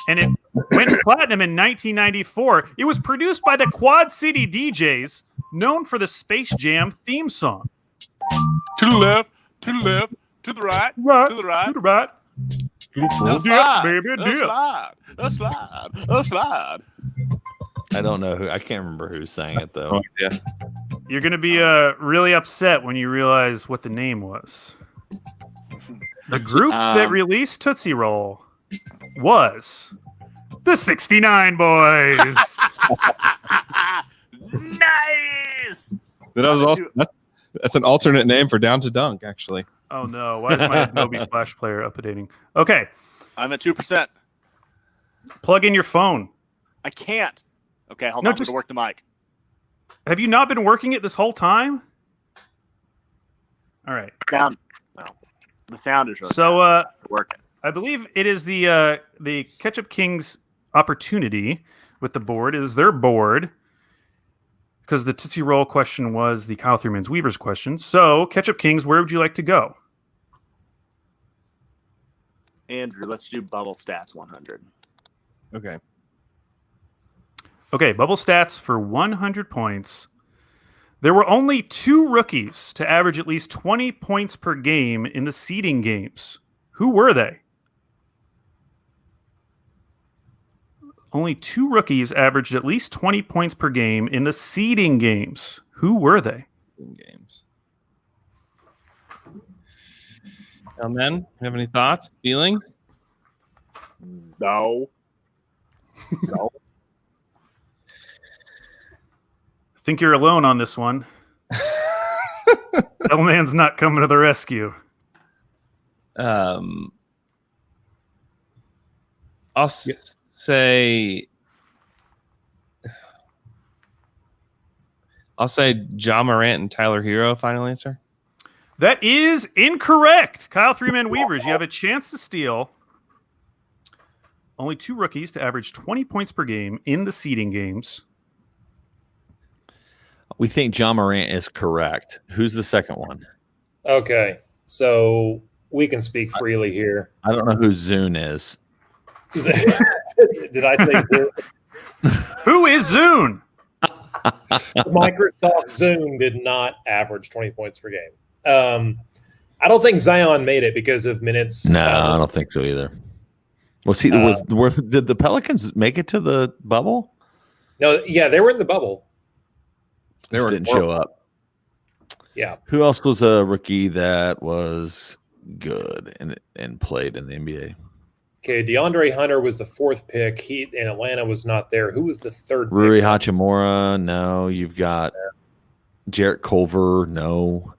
and it went platinum in 1994. It was produced by the Quad City DJs, known for the Space Jam theme song. To the left, to the left, to the right, to the right. To the right. A slide, baby, a dip. slide, a slide, a slide. I don't know who. I can't remember who sang it though. Oh, yeah. You're going to be really upset when you realize what the name was. The group that released Tootsie Roll was the 69 Boys. Nice. That was also that's an alternate name for Down to Dunk, actually. Oh, no. Why is my Adobe Flash player updating? Okay. I'm at 2%. Plug in your phone. I can't. Okay, hold No, on. I'm just- going to work the mic. Have you not been working it this whole time? All right. Sound. No. The sound is really So, bad. It's working. I believe it is the Ketchup Kings opportunity with the board. It is their board because the Tootsie Roll question was the Kyle Thurman's Weavers question. So, Ketchup Kings, where would you like to go? Andrew, let's do bubble stats 100. Okay. Okay, bubble stats for 100 points. There were only 2 rookies to average at least 20 points per game in the seeding games. Who were they? Only 2 rookies averaged at least 20 points per game in the seeding games. Who were they? Games. Now, men, have any thoughts, feelings? No. No. I think you're alone on this one. L-Man's not coming to the rescue. I'll say John Morant and Tyler Hero. Final answer. That is incorrect. Kyle Three-Man Weavers, you have a chance to steal. Only 2 rookies to average 20 points per game in the seeding games. We think John Morant is correct. Who's the second one? Okay, so we can speak freely here. I don't know who Zune is. Did I say Zune? Who is Zune? Microsoft Zune did not average 20 points per game. I don't think Zion made it because of minutes. No, I don't think so either. Did the Pelicans make it to the bubble? No, yeah, they were in the bubble. They didn't show up. Yeah. Who else was a rookie that was good and played in the NBA? Okay, DeAndre Hunter was the 4th pick. He in Atlanta was not there. Who was the 3rd Rui pick? Hachimura, no. You've got Jarrett Culver, no.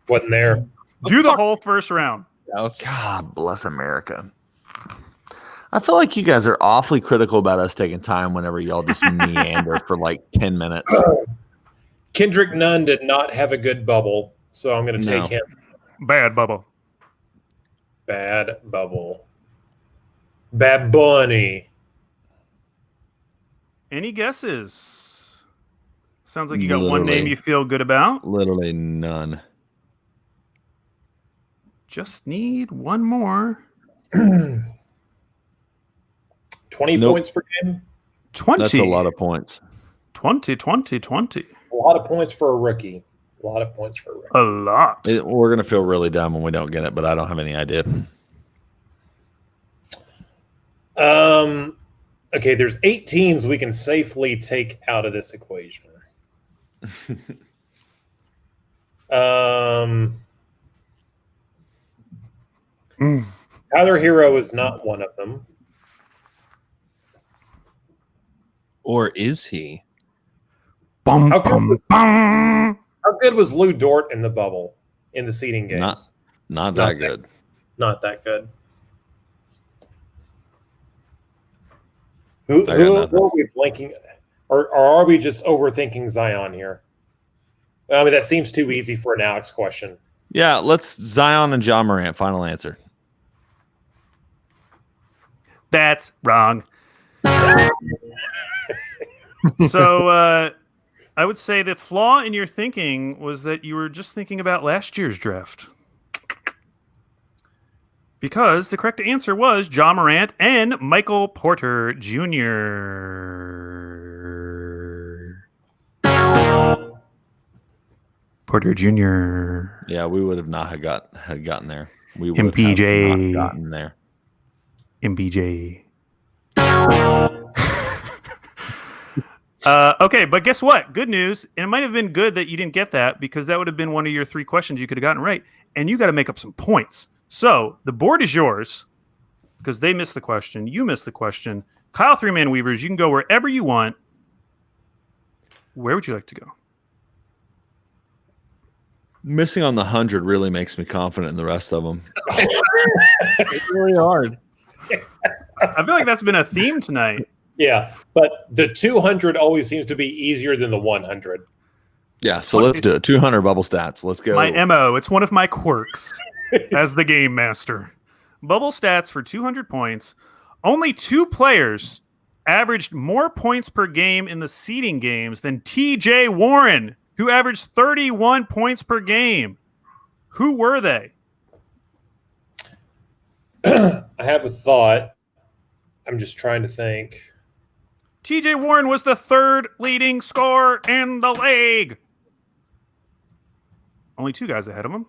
Wasn't there. Do the whole first round. God bless America. I feel like you guys are awfully critical about us taking time whenever y'all just meander for like 10 minutes. Kendrick Nunn did not have a good bubble, so I'm going to take him. Bad bubble. Bad bubble. Bad Bunny. Any guesses? Sounds like you got one name you feel good about. Literally none. Just need one more. 20 points per game? 20. That's a lot of points. 20. A lot of points for a rookie. A lot. We're going to feel really dumb when we don't get it, but I don't have any idea. Okay, there's 8 teams we can safely take out of this equation. Tyler Hero is not one of them. Or is he? How good was Lou Dort in the bubble in the seeding games? Not that good. Not that good. Who are we blanking? Or are we just overthinking Zion here? I mean, that seems too easy for an Alex question. Yeah, let's Zion and John Morant. Final answer. That's wrong. So I would say the flaw in your thinking was that you were just thinking about last year's draft. Because the correct answer was John Morant and Michael Porter Jr. Porter Jr. Yeah, we would have not had gotten there. We would MPJ. have not gotten there. MPJ. Okay, but guess what? Good news. And it might have been good that you didn't get that because that would have been one of your 3 questions you could have gotten right. And you got to make up some points. So the board is yours because they missed the question. You missed the question. Kyle Three-Man Weavers, you can go wherever you want. Where would you like to go? Missing on the 100 really makes me confident in the rest of them. It's really hard. I feel like that's been a theme tonight. Yeah, but the 200 always seems to be easier than the 100. Yeah, so let's do it. 200 bubble stats. Let's go. My MO. It's one of my quirks as the game master. Bubble stats for 200 points. Only 2 players averaged more points per game in the seeding games than TJ Warren, who averaged 31 points per game. Who were they? I have a thought. I'm just trying to think. TJ Warren was the 3rd leading scorer in the league. Only 2 guys ahead of him.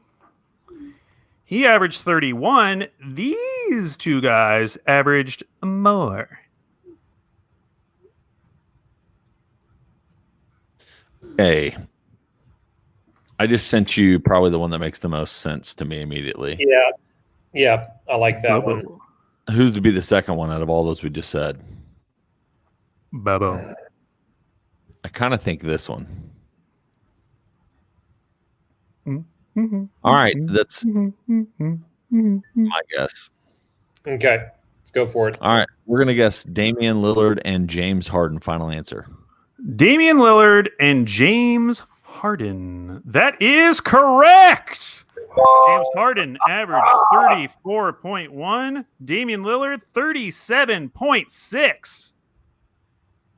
He averaged 31. These 2 guys averaged more. Okay. I just sent you probably the one that makes the most sense to me immediately. Yeah, I like that one. Who's to be the second one out of all those we just said? Bubbo. I kind of think this one. Mm-hmm. All right, that's my guess. Okay, let's go for it. All right, we're gonna guess Damian Lillard and James Harden. Final answer. Damian Lillard and James Harden. That is correct. James Harden averaged 34.1. Damian Lillard 37.6.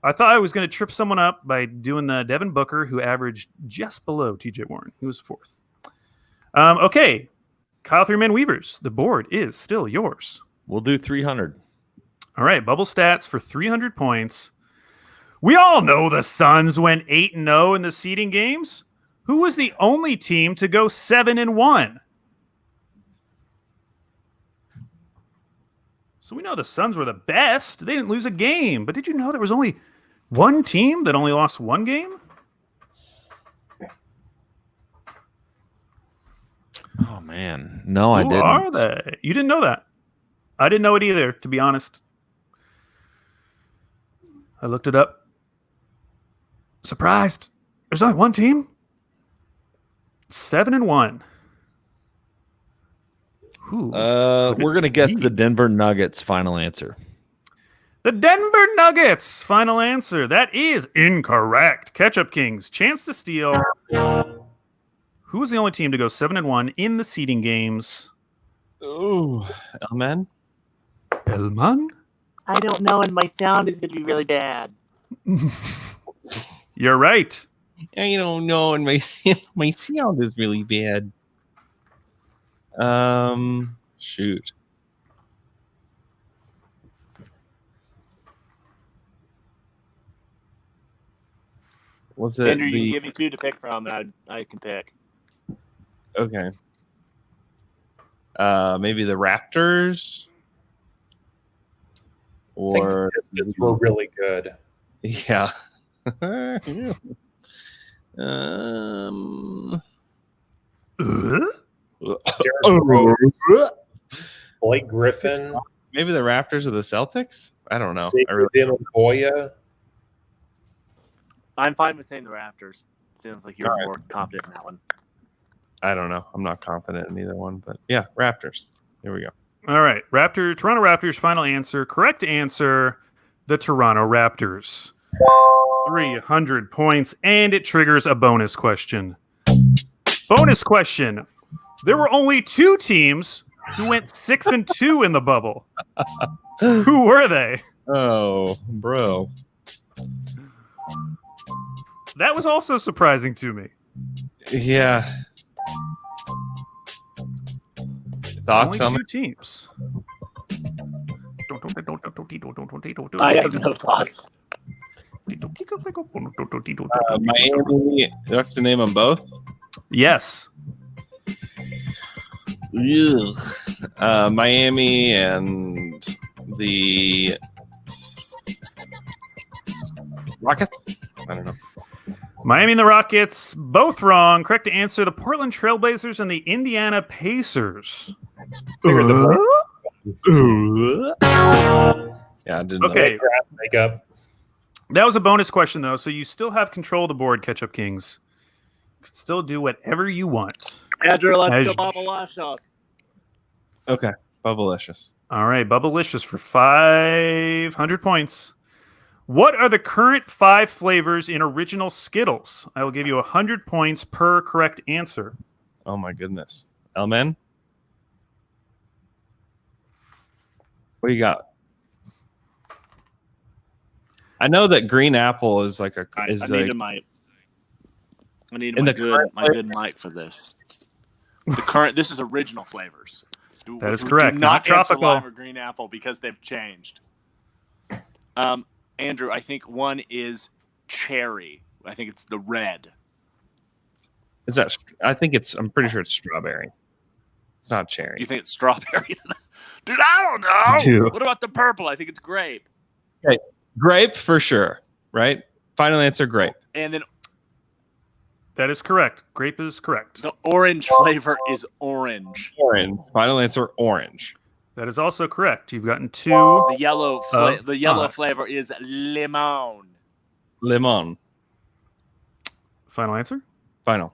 I thought I was going to trip someone up by doing the Devin Booker, who averaged just below TJ Warren. He was fourth. Okay. Kyle Three-Man Weavers, the board is still yours. We'll do 300. All right. Bubble stats for 300 points. We all know the Suns went 8-0 in the seeding games. Who was the only team to go 7-1? So we know the Suns were the best. They didn't lose a game. But did you know there was only one team that only lost one game? Oh man, no, I didn't. Who are they? You didn't know that. I didn't know it either, to be honest. I looked it up. Surprised. There's only one team. 7-1. Who? We're gonna guess the Denver Nuggets. Final answer. The Denver Nuggets. Final answer. That is incorrect. Ketchup Kings. Chance to steal. Who was the only team to go 7-1 in the seeding games? Ooh, Elman? Elman? I don't know, and my sound is going to be really bad. You're right. I don't know, and my sound is really bad. Shoot. Was it Andrew, you can give me two to pick from, and I can pick. Okay. Maybe the Raptors? Or Pistons were really good. yeah. Blake Griffin. Maybe the Raptors or the Celtics? I don't know. Boya. I'm fine with saying the Raptors. Sounds like you're more confident in that one. I don't know. I'm not confident in either one, but yeah, Raptors. Here we go. All right. Toronto Raptors, final answer. Correct answer, the Toronto Raptors. 300 points, and it triggers a bonus question. Bonus question. There were only two teams who went 6-2 in the bubble. Who were they? Oh, bro. That was also surprising to me. Yeah. Thoughts on only two teams. I have no thoughts. Miami. Do I have to name them both? Yes. Miami and the Rockets? I don't know. Miami and the Rockets, both wrong. Correct answer, the Portland Trailblazers and the Indiana Pacers. Yeah, I didn't Okay. Makeup. That was a bonus question, though, so you still have control of the board, Ketchup Kings. You can still do whatever you want. Andrew, let's go Bubblicious. Okay, Bubblicious. All right, Bubblicious for 500 points. What are the current 5 flavors in original Skittles? I will give you 100 points per correct answer. Oh my goodness. Elman? What do you got? I know that green apple is like a I need my good mic for this. This is original flavors. That is correct. Do not tropical. lime or green apple because they've changed. Andrew, I think one is cherry. I think it's the red. Is that? I'm pretty sure it's strawberry. It's not cherry. You think it's strawberry? Dude, I don't know. Dude. What about the purple? I think it's grape. Okay. Grape for sure, right? Final answer, grape. And then That is correct. Grape is correct. The orange flavor is orange. Orange. Final answer, orange. That is also correct. You've gotten 2. The yellow flavor is lemon. Lemon. Final answer? Final.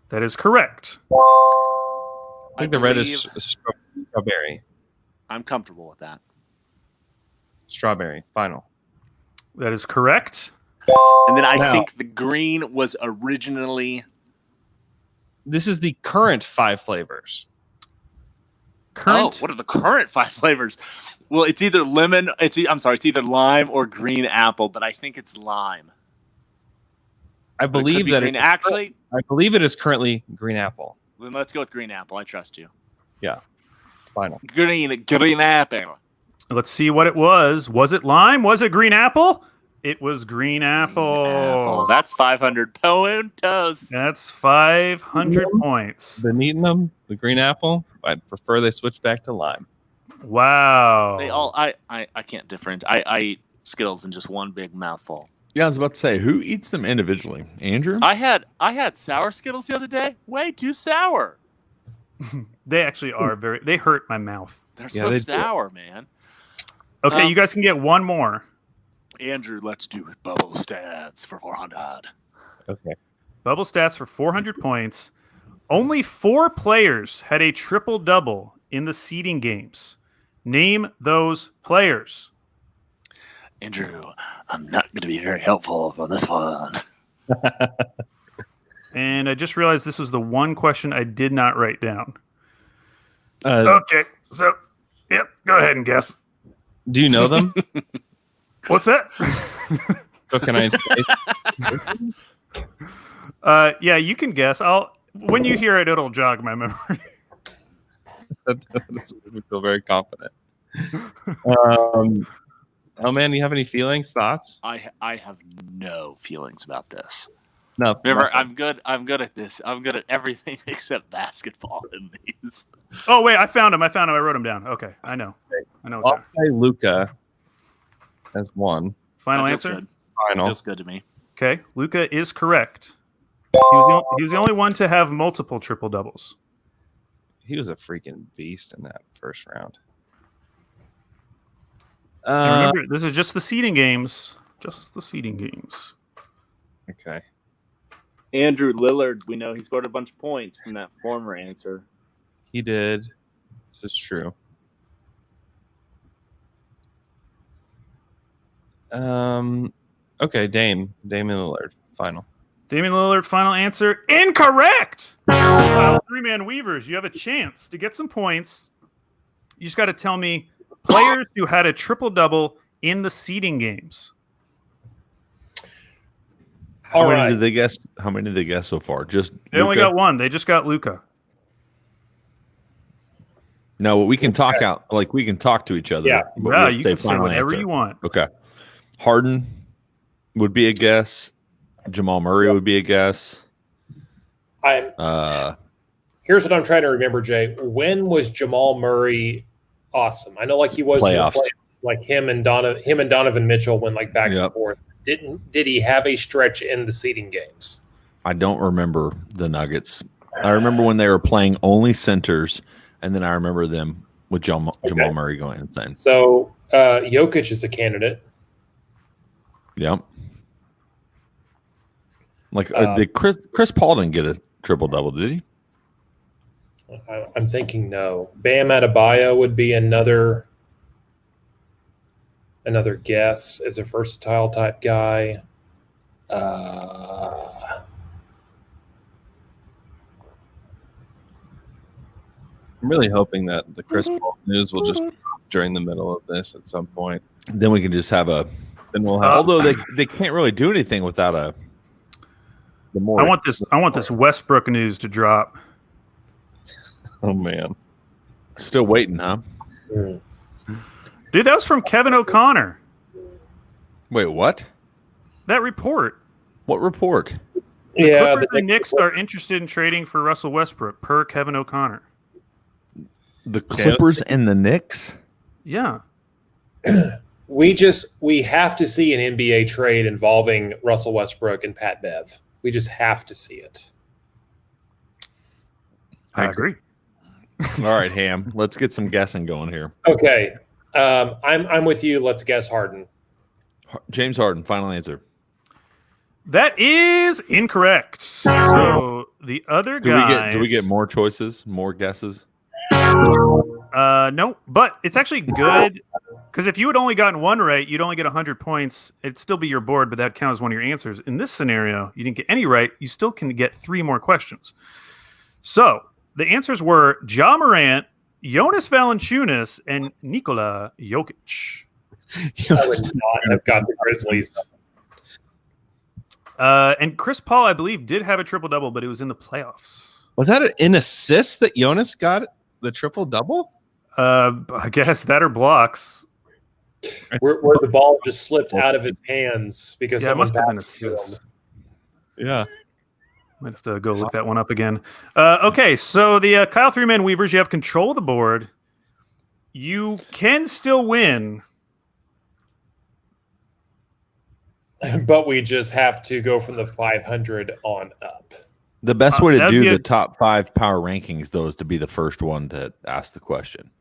That is correct. I think the red is strawberry. I'm comfortable with that. Strawberry. Final. That is correct. And then I think the green was originally. This is the current 5 flavors. Current. Oh, what are the current 5 flavors? Well, it's either lemon. It's either lime or green apple, but I think it's lime. I believe that green. Actually, I believe it is currently green apple. Then let's go with green apple. I trust you. Yeah. Final. Green apple. Let's see what it was. Was it lime? Was it green apple? It was green apple. That's 500 puntos. That's 500 points. Been eating them, the green apple. I'd prefer they switch back to lime. Wow. They all. I can't differentiate. I eat Skittles in just one big mouthful. Yeah, I was about to say, who eats them individually? Andrew? I had sour Skittles the other day. Way too sour. They actually are very. They hurt my mouth. They're so sour, man. Okay, you guys can get one more. Andrew, let's do bubble stats for 400. Okay. Bubble stats for 400 points. Only 4 players had a triple-double in the seeding games. Name those players. Andrew, I'm not going to be very helpful on this one. And I just realized this was the one question I did not write down. Okay, so, yep, go ahead and guess. Do you know them? What's that? So can I? Yeah, you can guess. When you hear it, it'll jog my memory. That makes me feel very confident. Oh man, do you have any feelings, thoughts? I have no feelings about this. No. Remember, I'm good at this. I'm good at everything except basketball in these. Oh wait, I found him. I wrote him down. Okay, I know. I'll say Luca as one. Final That answer. feels good. Final. Feels good to me. Okay, Luca is correct. He was the only one to have multiple triple doubles. He was a freaking beast in that first round. And remember, this is just the seeding games. Just the seeding games. Okay. Andrew Lillard, we know he scored a bunch of points from that former answer. He did. This is true. Okay, Damian Lillard, final. Damian Lillard, final answer. Incorrect! Wow, 3-man Weavers, you have a chance to get some points. You just got to tell me players who had a triple-double in the seeding games. How many did they guess? How many did they guess so far? Just They only got one. They just got Luca. No, we can talk out. Like we can talk to each other. Yeah. but Yeah, we'll you say can say final whatever answer. you want. Okay. Harden would be a guess. Jamal Murray would be a guess. Here's what I'm trying to remember, Jay. When was Jamal Murray awesome? I know, like he was in the Playoffs. playoffs, like him and Donovan Mitchell went like back and forth. Did he have a stretch in the seeding games? I don't remember the Nuggets. I remember when they were playing only centers, and then I remember them with Jamal Murray going insane. So Jokic is a candidate. Yep. Like did Chris Paul didn't get a triple double, did he? I'm thinking no. Bam Adebayo would be another guess as a versatile type guy. I'm really hoping that the Chris Paul news will just drop during the middle of this at some point. Then we can just have a. Then we'll have. Although they can't really do anything without a. The more I want this Westbrook news to drop. Oh man, still waiting, huh? Mm. Dude, that was from Kevin O'Connor. Wait, what? That report. What report? The Clippers and Knicks are interested in trading for Russell Westbrook, per Kevin O'Connor. The Clippers and the Knicks? Yeah. We have to see an NBA trade involving Russell Westbrook and Pat Bev. We just have to see it. I agree. All right, Ham. Let's get some guessing going here. Okay. I'm with you. Let's guess Harden. James Harden, final answer. That is incorrect. So the other guys... Do we get more choices, more guesses? No, but it's actually good because if you had only gotten one right, you'd only get 100 points. It'd still be your board, but that counts as one of your answers. In this scenario, you didn't get any right. You still can get 3 more questions. So the answers were Ja Morant, Jonas Valanciunas, and Nikola Jokic. I would not have got the Grizzlies. And Chris Paul, I believe, did have a triple-double, but it was in the playoffs. Was that an assist that Jonas got the triple-double? I guess that or blocks. Where the ball just slipped out of his hands because Yeah, it must have been passed to him. assist. Yeah. Might have to go look that one up again. Okay, so the Kyle Three-Man Weavers, you have control of the board. You can still win. But we just have to go from the 500 on up. The best way to that'd do be the top 5 power rankings, though, is to be the first one to ask the question.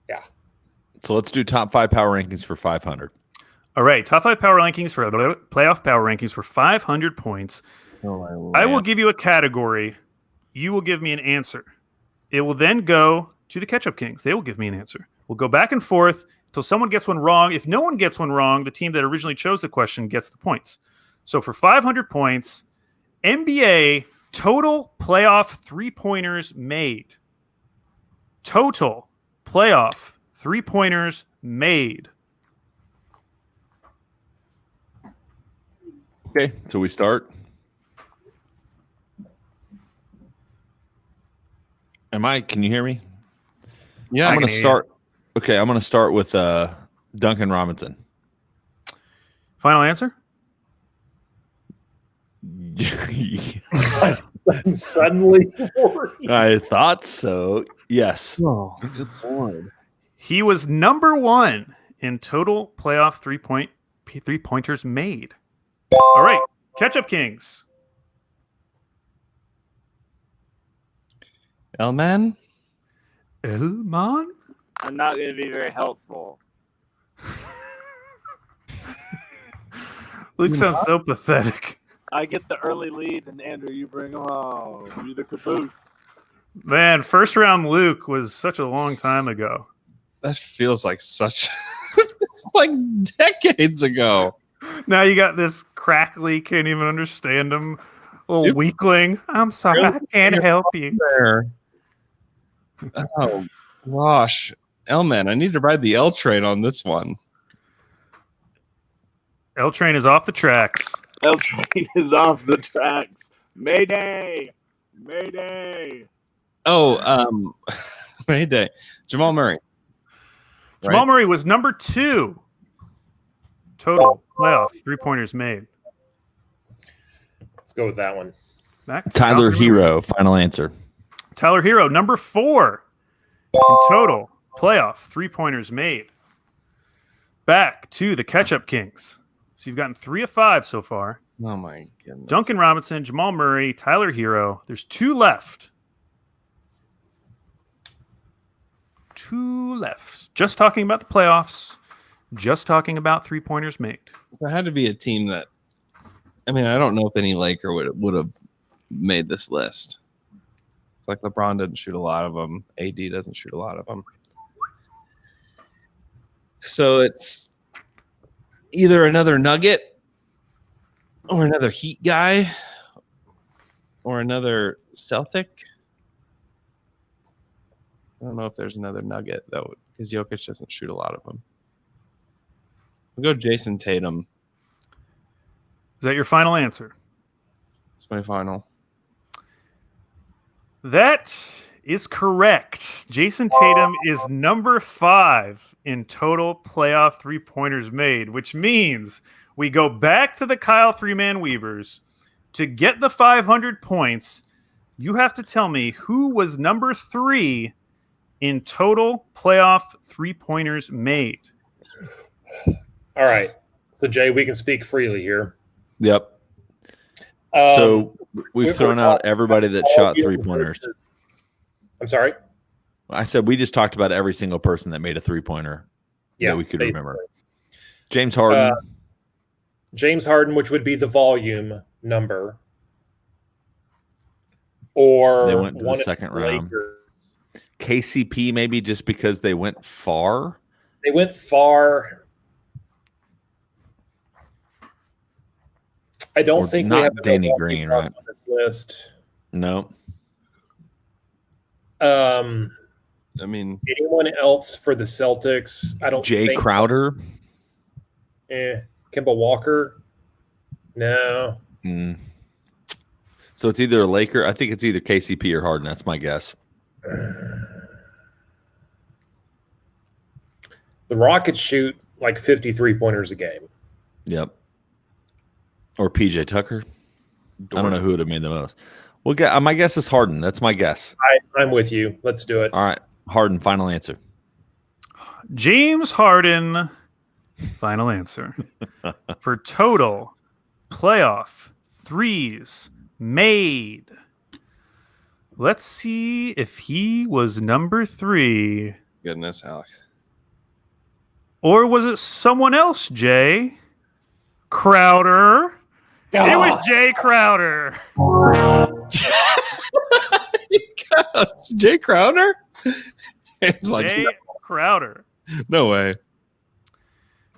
Yeah. So let's do top 5 power rankings for 500. All right, top 5 power rankings for playoff power rankings for 500 points. I will give you a category. You will give me an answer. It will then go to the Ketchup Kings. They will give me an answer. We'll go back and forth until someone gets one wrong. If no one gets one wrong, the team that originally chose the question gets the points. So for 500 points, NBA total playoff three-pointers made. Total playoff three-pointers made. Okay, so we start. Can you hear me? Yeah, I'm going to start. Okay, I'm going to start with Duncan Robinson. Final answer? I'm suddenly worried. I thought so. Yes. Oh, good Lord. He was number 1 in total playoff three-pointers made. All right, Ketchup Kings. Elman? Elman? I'm not going to be very helpful. Luke sounds so pathetic. I get the early leads, and Andrew, you bring them home. You the caboose. Man, first round Luke was such a long time ago. That feels like such... it's like decades ago. Now you got this crackly, can't even understand him, little weakling. I'm sorry, I can't help you. There. Oh, gosh. Elman, I need to ride the L train on this one. L train is off the tracks. L train is off the tracks. Mayday! Mayday! Oh, Mayday. Jamal Murray. Jamal Murray was number 2. Total playoff three-pointers made. Let's go with that one. Back to Tyler Hero, final answer. Tyler Hero, number 4 in total playoff three-pointers made. Back to the Ketchup Kings. So you've gotten 3 of 5 so far. Oh, my goodness. Duncan Robinson, Jamal Murray, Tyler Hero. There's 2 left. 2 left. Just talking about the playoffs. Just talking about three-pointers made. There had to be a team that... I mean, I don't know if any Laker would have made this list. It's like LeBron doesn't shoot a lot of them. AD doesn't shoot a lot of them. So it's either another Nugget or another Heat guy or another Celtic. I don't know if there's another Nugget, though, because Jokic doesn't shoot a lot of them. We'll go Jason Tatum. Is that your final answer? It's my final. That is correct. Jason Tatum is number 5 in total playoff three-pointers made, which means we go back to the Kyle Three-Man Weavers. To get the 500 points, you have to tell me who was number 3 in total playoff three-pointers made. All right. So, Jay, we can speak freely here. Yep. So we've we're thrown out talking everybody that all shot universes. 3-pointers. I'm sorry. I said we just talked about every single person that made a 3-pointer that we could basically. remember. James Harden. James Harden, which would be the volume number, or They went to the one of second the round. Lakers. KCP, maybe just because they went far. They went far. I don't Or think not we have Danny Milwaukee Green, Bucks right? on this list. No. I mean, Anyone else for the Celtics? I don't. Jay think, Crowder. Kemba Walker. No. Mm. So it's either a Laker. I think it's either KCP or Harden. That's my guess. The Rockets shoot like 53 pointers a game. Yep. Or PJ Tucker. I don't know who would have made the most. Well, my guess is Harden. That's my guess. I'm with you. Let's do it. All right. Harden, final answer. James Harden, final answer. For total playoff threes made. Let's see if he was number 3. goodness, Alex. Or was it someone else, Jay? Crowder. It was Jay Crowder. Jay Crowder? It was like, Jay Crowder. no way.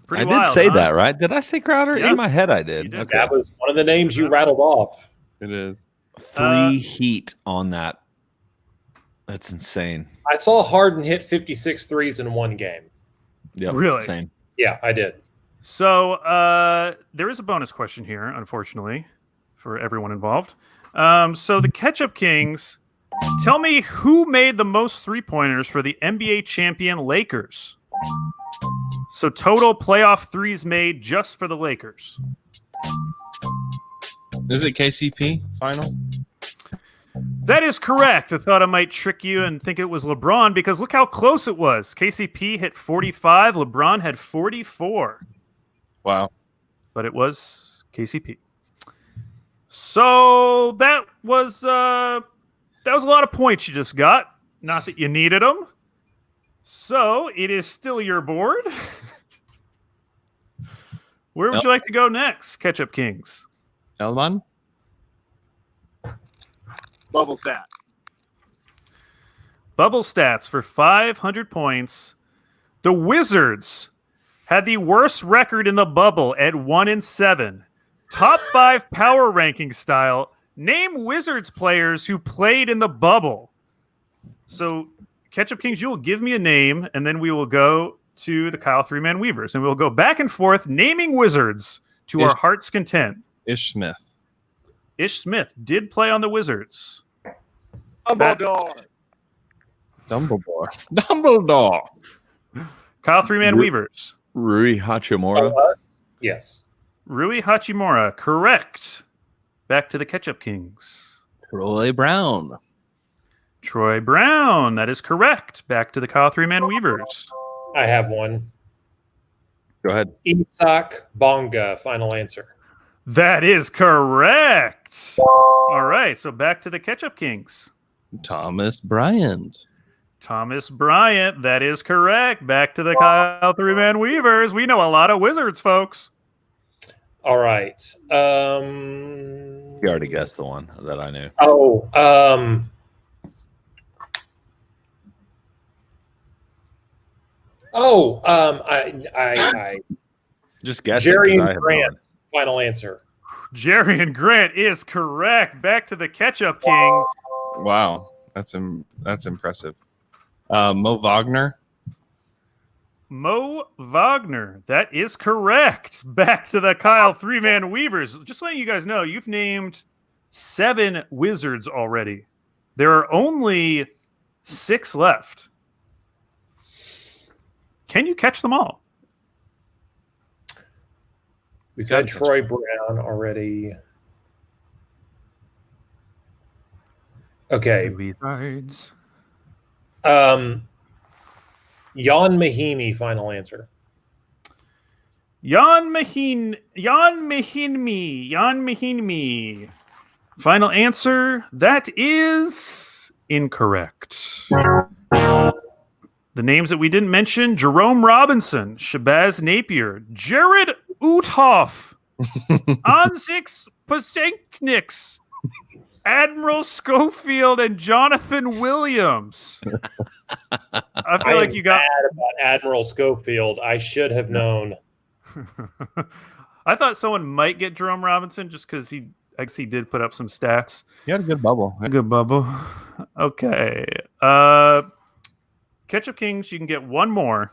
Pretty I did wild, say huh? that, right? Did I say Crowder? Yeah. In my head, I You did. did. Okay. That was one of the names you rattled off. It is. 3 heat on that. That's insane. I saw Harden hit 56 threes in one game. Yep. Really? Same. Yeah, I did. So there is a bonus question here, unfortunately, for everyone involved. So the Ketchup Kings, tell me who made the most 3-pointers for the NBA champion Lakers? So total playoff threes made just for the Lakers. Is it KCP final? That is correct. I thought I might trick you and think it was LeBron because look how close it was. KCP hit 45. LeBron had 44. Wow. But it was KCP. So that was a lot of points you just got. Not that you needed them. So it is still your board. Where would you like to go next, Ketchup Kings? Elman? Bubble stats. Bubble stats for 500 points. The Wizards had the worst record in the bubble at 1-7. Top 5 power ranking style. Name Wizards players who played in the bubble. So, Ketchup Kings, you will give me a name, and then we will go to the Kyle 3-Man Weavers, and we'll go back and forth naming Wizards to our heart's content. Ish Smith. Ish Smith did play on the Wizards. Dumbledore. Dumbledore. Kyle 3-Man Weavers. Rui Hachimura. Yes. Rui Hachimura, correct. Back to the Ketchup Kings. Troy Brown. Troy Brown, that is correct. Back to the Kyle 3-Man Weavers. I have one. Go ahead. Isak Bonga, final answer. That is correct. All right, so back to the Ketchup Kings. Thomas Bryant. Thomas Bryant, that is correct. Back to the Kyle 3-Man Weavers. We know a lot of Wizards, folks. All right. You already guessed the one that I knew. I Just guess. Jerry it 'cause I and have Grant, no final answer. Jerry and Grant is correct. Back to the Ketchup Kings. Wow. That's impressive. Mo Wagner. Mo Wagner, that is correct. Back to the Kyle 3-Man Weavers. Just letting you guys know, you've named 7 Wizards already. There are only 6 left. Can you catch them all? We said Troy Brown already. Okay. Wizards. Jan Mahinmi, final answer. Jan Mahinmi. Final answer, that is incorrect. The names that we didn't mention, Jerome Robinson, Shabazz Napier, Jared Uthoff, Anzix Pasenknix, Admiral Schofield, and Jonathan Williams. I feel like you got mad about Admiral Schofield. I should have known. I thought someone might get Jerome Robinson just because he did put up some stats. You had a good bubble. A good bubble. Okay. Ketchup Kings, you can get one more.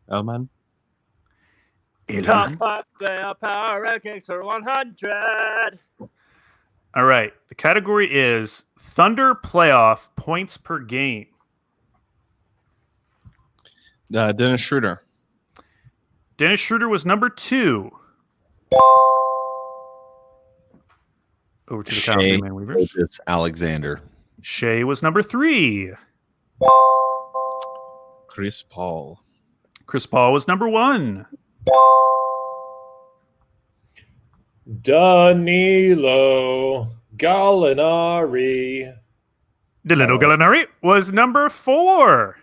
Oh, man. Top 5 player power rankings for 100. All right. The category is Thunder playoff points per game. Dennis Schroeder. Dennis Schroeder was number 2. Over to the Shea Man Weavers. Alexander. Shea was number 3. Chris Paul. Chris Paul was number 1. Danilo Gallinari. Danilo Gallinari was number 4.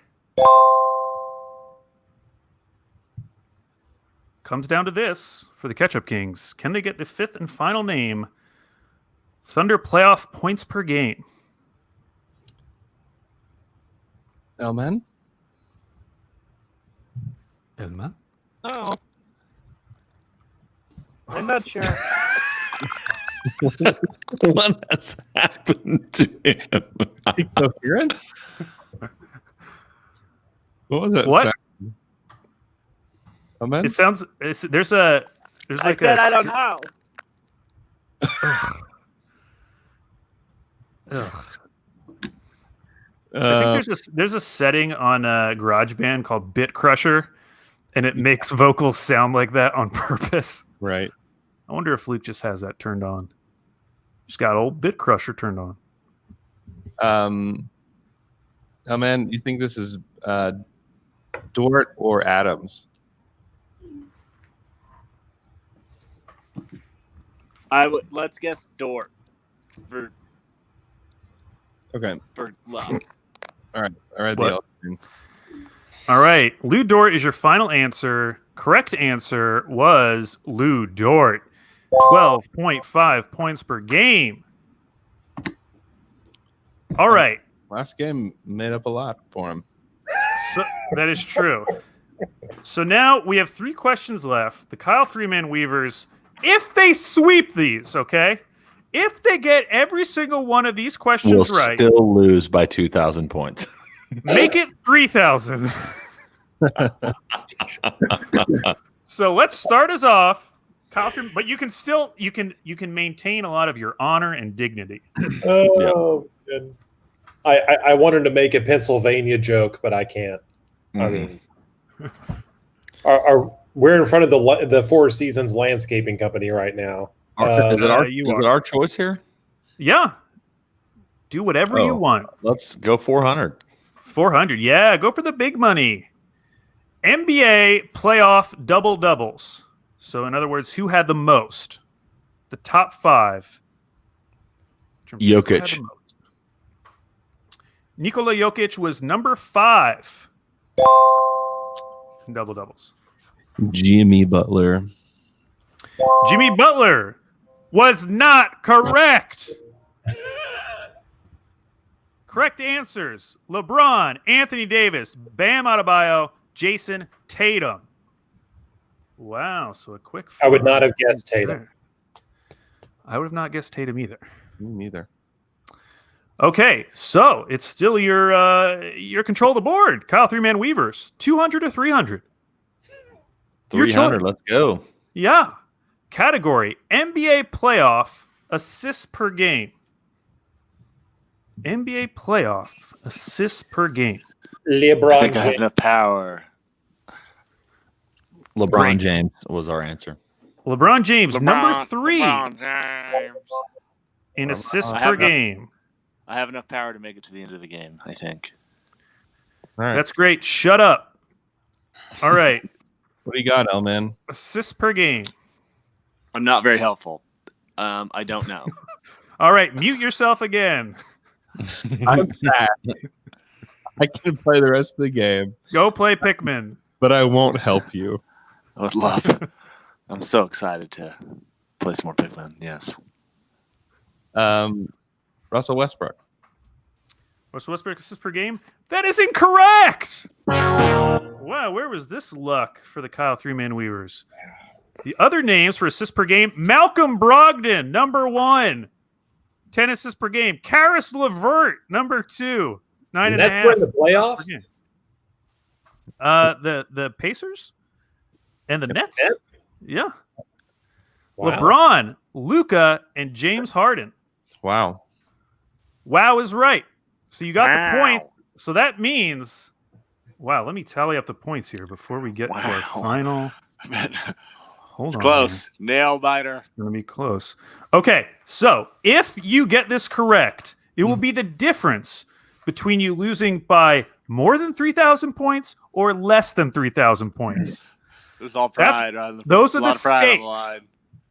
Comes down to this for the Ketchup Kings. Can they get the 5th and final name? Thunder playoff points per game. Elman. Elma? Oh. I'm not sure. What has happened to him? Coherent? What was that? What? Elman? It sounds. There's like I said I don't know. Ugh. I think there's a setting on GarageBand called Bit Crusher, and it makes vocals sound like that on purpose. Right. I wonder if Luke just has that turned on. Just got old Bit Crusher turned on. Oh man, you think this is Dort or Adams? Let's guess Dort for Okay. luck. All right. What? All right. Lou Dort is your final answer. Correct answer was Lou Dort. 12.5 points per game. All right. Last game made up a lot for him. So, that is true. So now we have 3 questions left. The Kyle 3-Man Weavers, if they sweep these, okay? If they get every single one of these questions We'll right, still lose by 2,000 points. make it 3,000. So let's start us off. Kyle, but you can still you can maintain a lot of your honor and dignity. Oh, good. I wanted to make a Pennsylvania joke, but I can't. I mean, we're in front of the Four Seasons Landscaping Company right now. Is it our choice here? Yeah. Do whatever you want. Let's go 400. 400. Yeah, go for the big money. NBA playoff double-doubles. So, in other words, who had the most? The top 5. Jokic. Nikola Jokic was number 5 in double-doubles. Jimmy Butler. Jimmy Butler was not correct. Correct answers: LeBron, Anthony Davis, Bam Adebayo, Jason Tatum. Wow, so a quick... I would not have guessed Tatum. I would have not guessed Tatum either. Me neither. Okay, so it's still your control of the board. Kyle 3-Man Weavers, 200 or 300? 300, let's go. Yeah. Category, NBA playoff assists per game. NBA playoff assists per game. LeBron I think I have James. enough power. LeBron Great. James was our answer. LeBron James, number 3 LeBron James. in assists I per have enough- game. I have enough power to make it to the end of the game, I think. All right. That's great. Shut up. All right. What do you got, Elman? Assists per game. I'm not very helpful. I don't know. All right, mute yourself again. I'm fat. I can play the rest of the game, Go play Pikmin. but I won't help you. I would love. I'm so excited to play some more Pikmin. Yes. Russell Westbrook. Russell Westbrook assists per game? That is incorrect! Wow, where was this luck for the Kyle Three-Man Weavers? The other names for assists per game, Malcolm Brogdon, number 1. 10 assists per game. Karis LeVert, number 2. 9.5. That's for the playoffs? The Pacers? And the Nets? Nets? Yeah. Wow. LeBron, Luka, and James Harden. Wow. Wow is right. So you got the point. Wow. So that means, wow, let me tally up the points here before we get to our final. Hold It's on. close. Nail biter. It's going to be close. Okay, so if you get this correct, it will be the difference between you losing by more than 3,000 points or less than 3,000 points. This is all pride. Those are a lot the of pride on stakes. the line.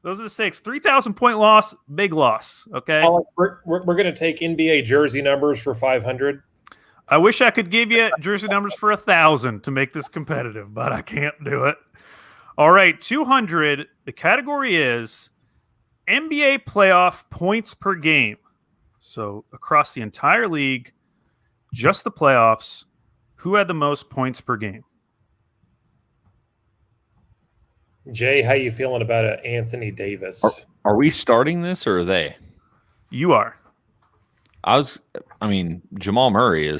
Those are the stakes. 3,000 point loss, big loss. Okay. Alex, we're going to take NBA jersey numbers for 500. I wish I could give you jersey numbers for 1,000 to make this competitive, but I can't do it. All right, 200. The category is NBA playoff points per game. So across the entire league, just the playoffs, who had the most points per game? Jay, how you feeling about Anthony Davis? Are we starting this or are they? You are. Jamal Murray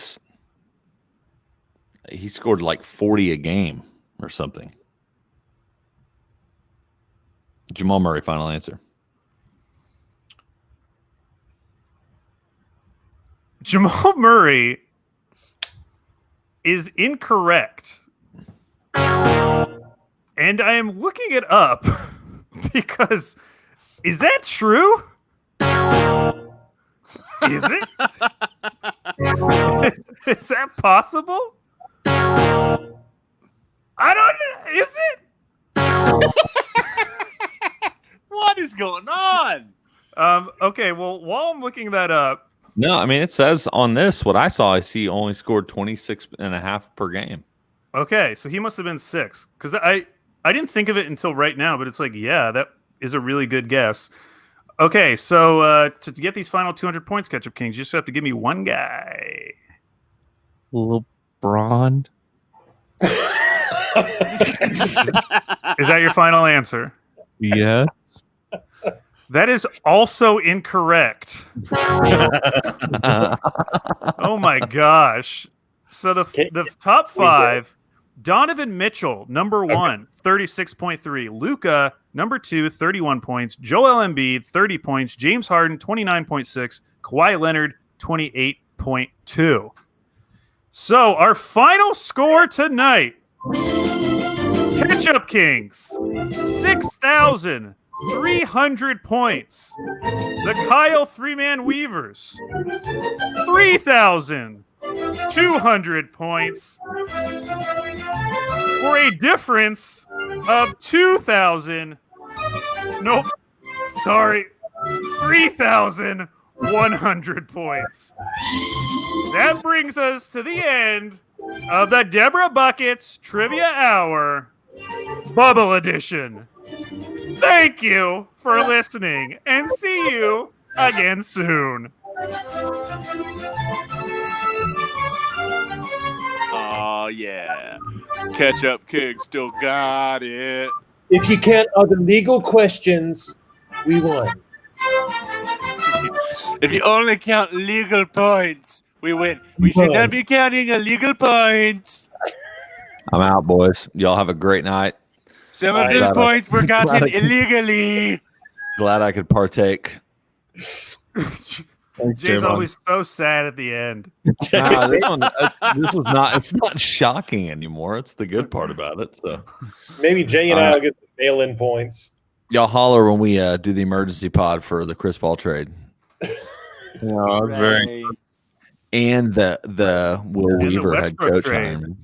he scored like 40 a game or something. Jamal Murray, final answer. Jamal Murray is incorrect. And I am looking it up because is that true? Is it? Is that possible? I don't know. Is it? What is going on? Okay, well, while I'm looking that up. No, I mean, it says on this, what I saw, I see only scored 26.5 per game. Okay, so he must have been 6. Because I didn't think of it until right now, but it's like, yeah, that is a really good guess. Okay, so to get these final 200 points, Ketchup Kings, you just have to give me one guy. LeBron. Is that your final answer? Yes. That is also incorrect. Oh my gosh. So the top 5, Donovan Mitchell, number 1, 36.3. Luka, number 2, 31 points. Joel Embiid, 30 points. James Harden, 29.6. Kawhi Leonard, 28.2. So our final score tonight, Ketchup Kings, 6,300 points. The Kyle Three-Man Weavers, 3,200 points. For a difference of 2,000. Nope. Sorry. 3,100 points. That brings us to the end of the Deborah Buckets Trivia Hour Bubble Edition. Thank you for listening and see you again soon. Oh, yeah. Ketchup King still got it. If you count all the legal questions, we won. If you only count legal points, we win. We should not be counting illegal points. I'm out, boys. Y'all have a great night. Some of those points were gotten illegally. Glad I could partake. Thanks, Jay's J-Mon. always so sad at the end. Nah, this was not. It's not shocking anymore. It's the good part about it. So Maybe Jay and I will get some mail-in points. y'all holler when we do the emergency pod for the Chris Paul trade No, I was very. Right. and the Will And the Weaver head Westbrook coach. trade. hiring.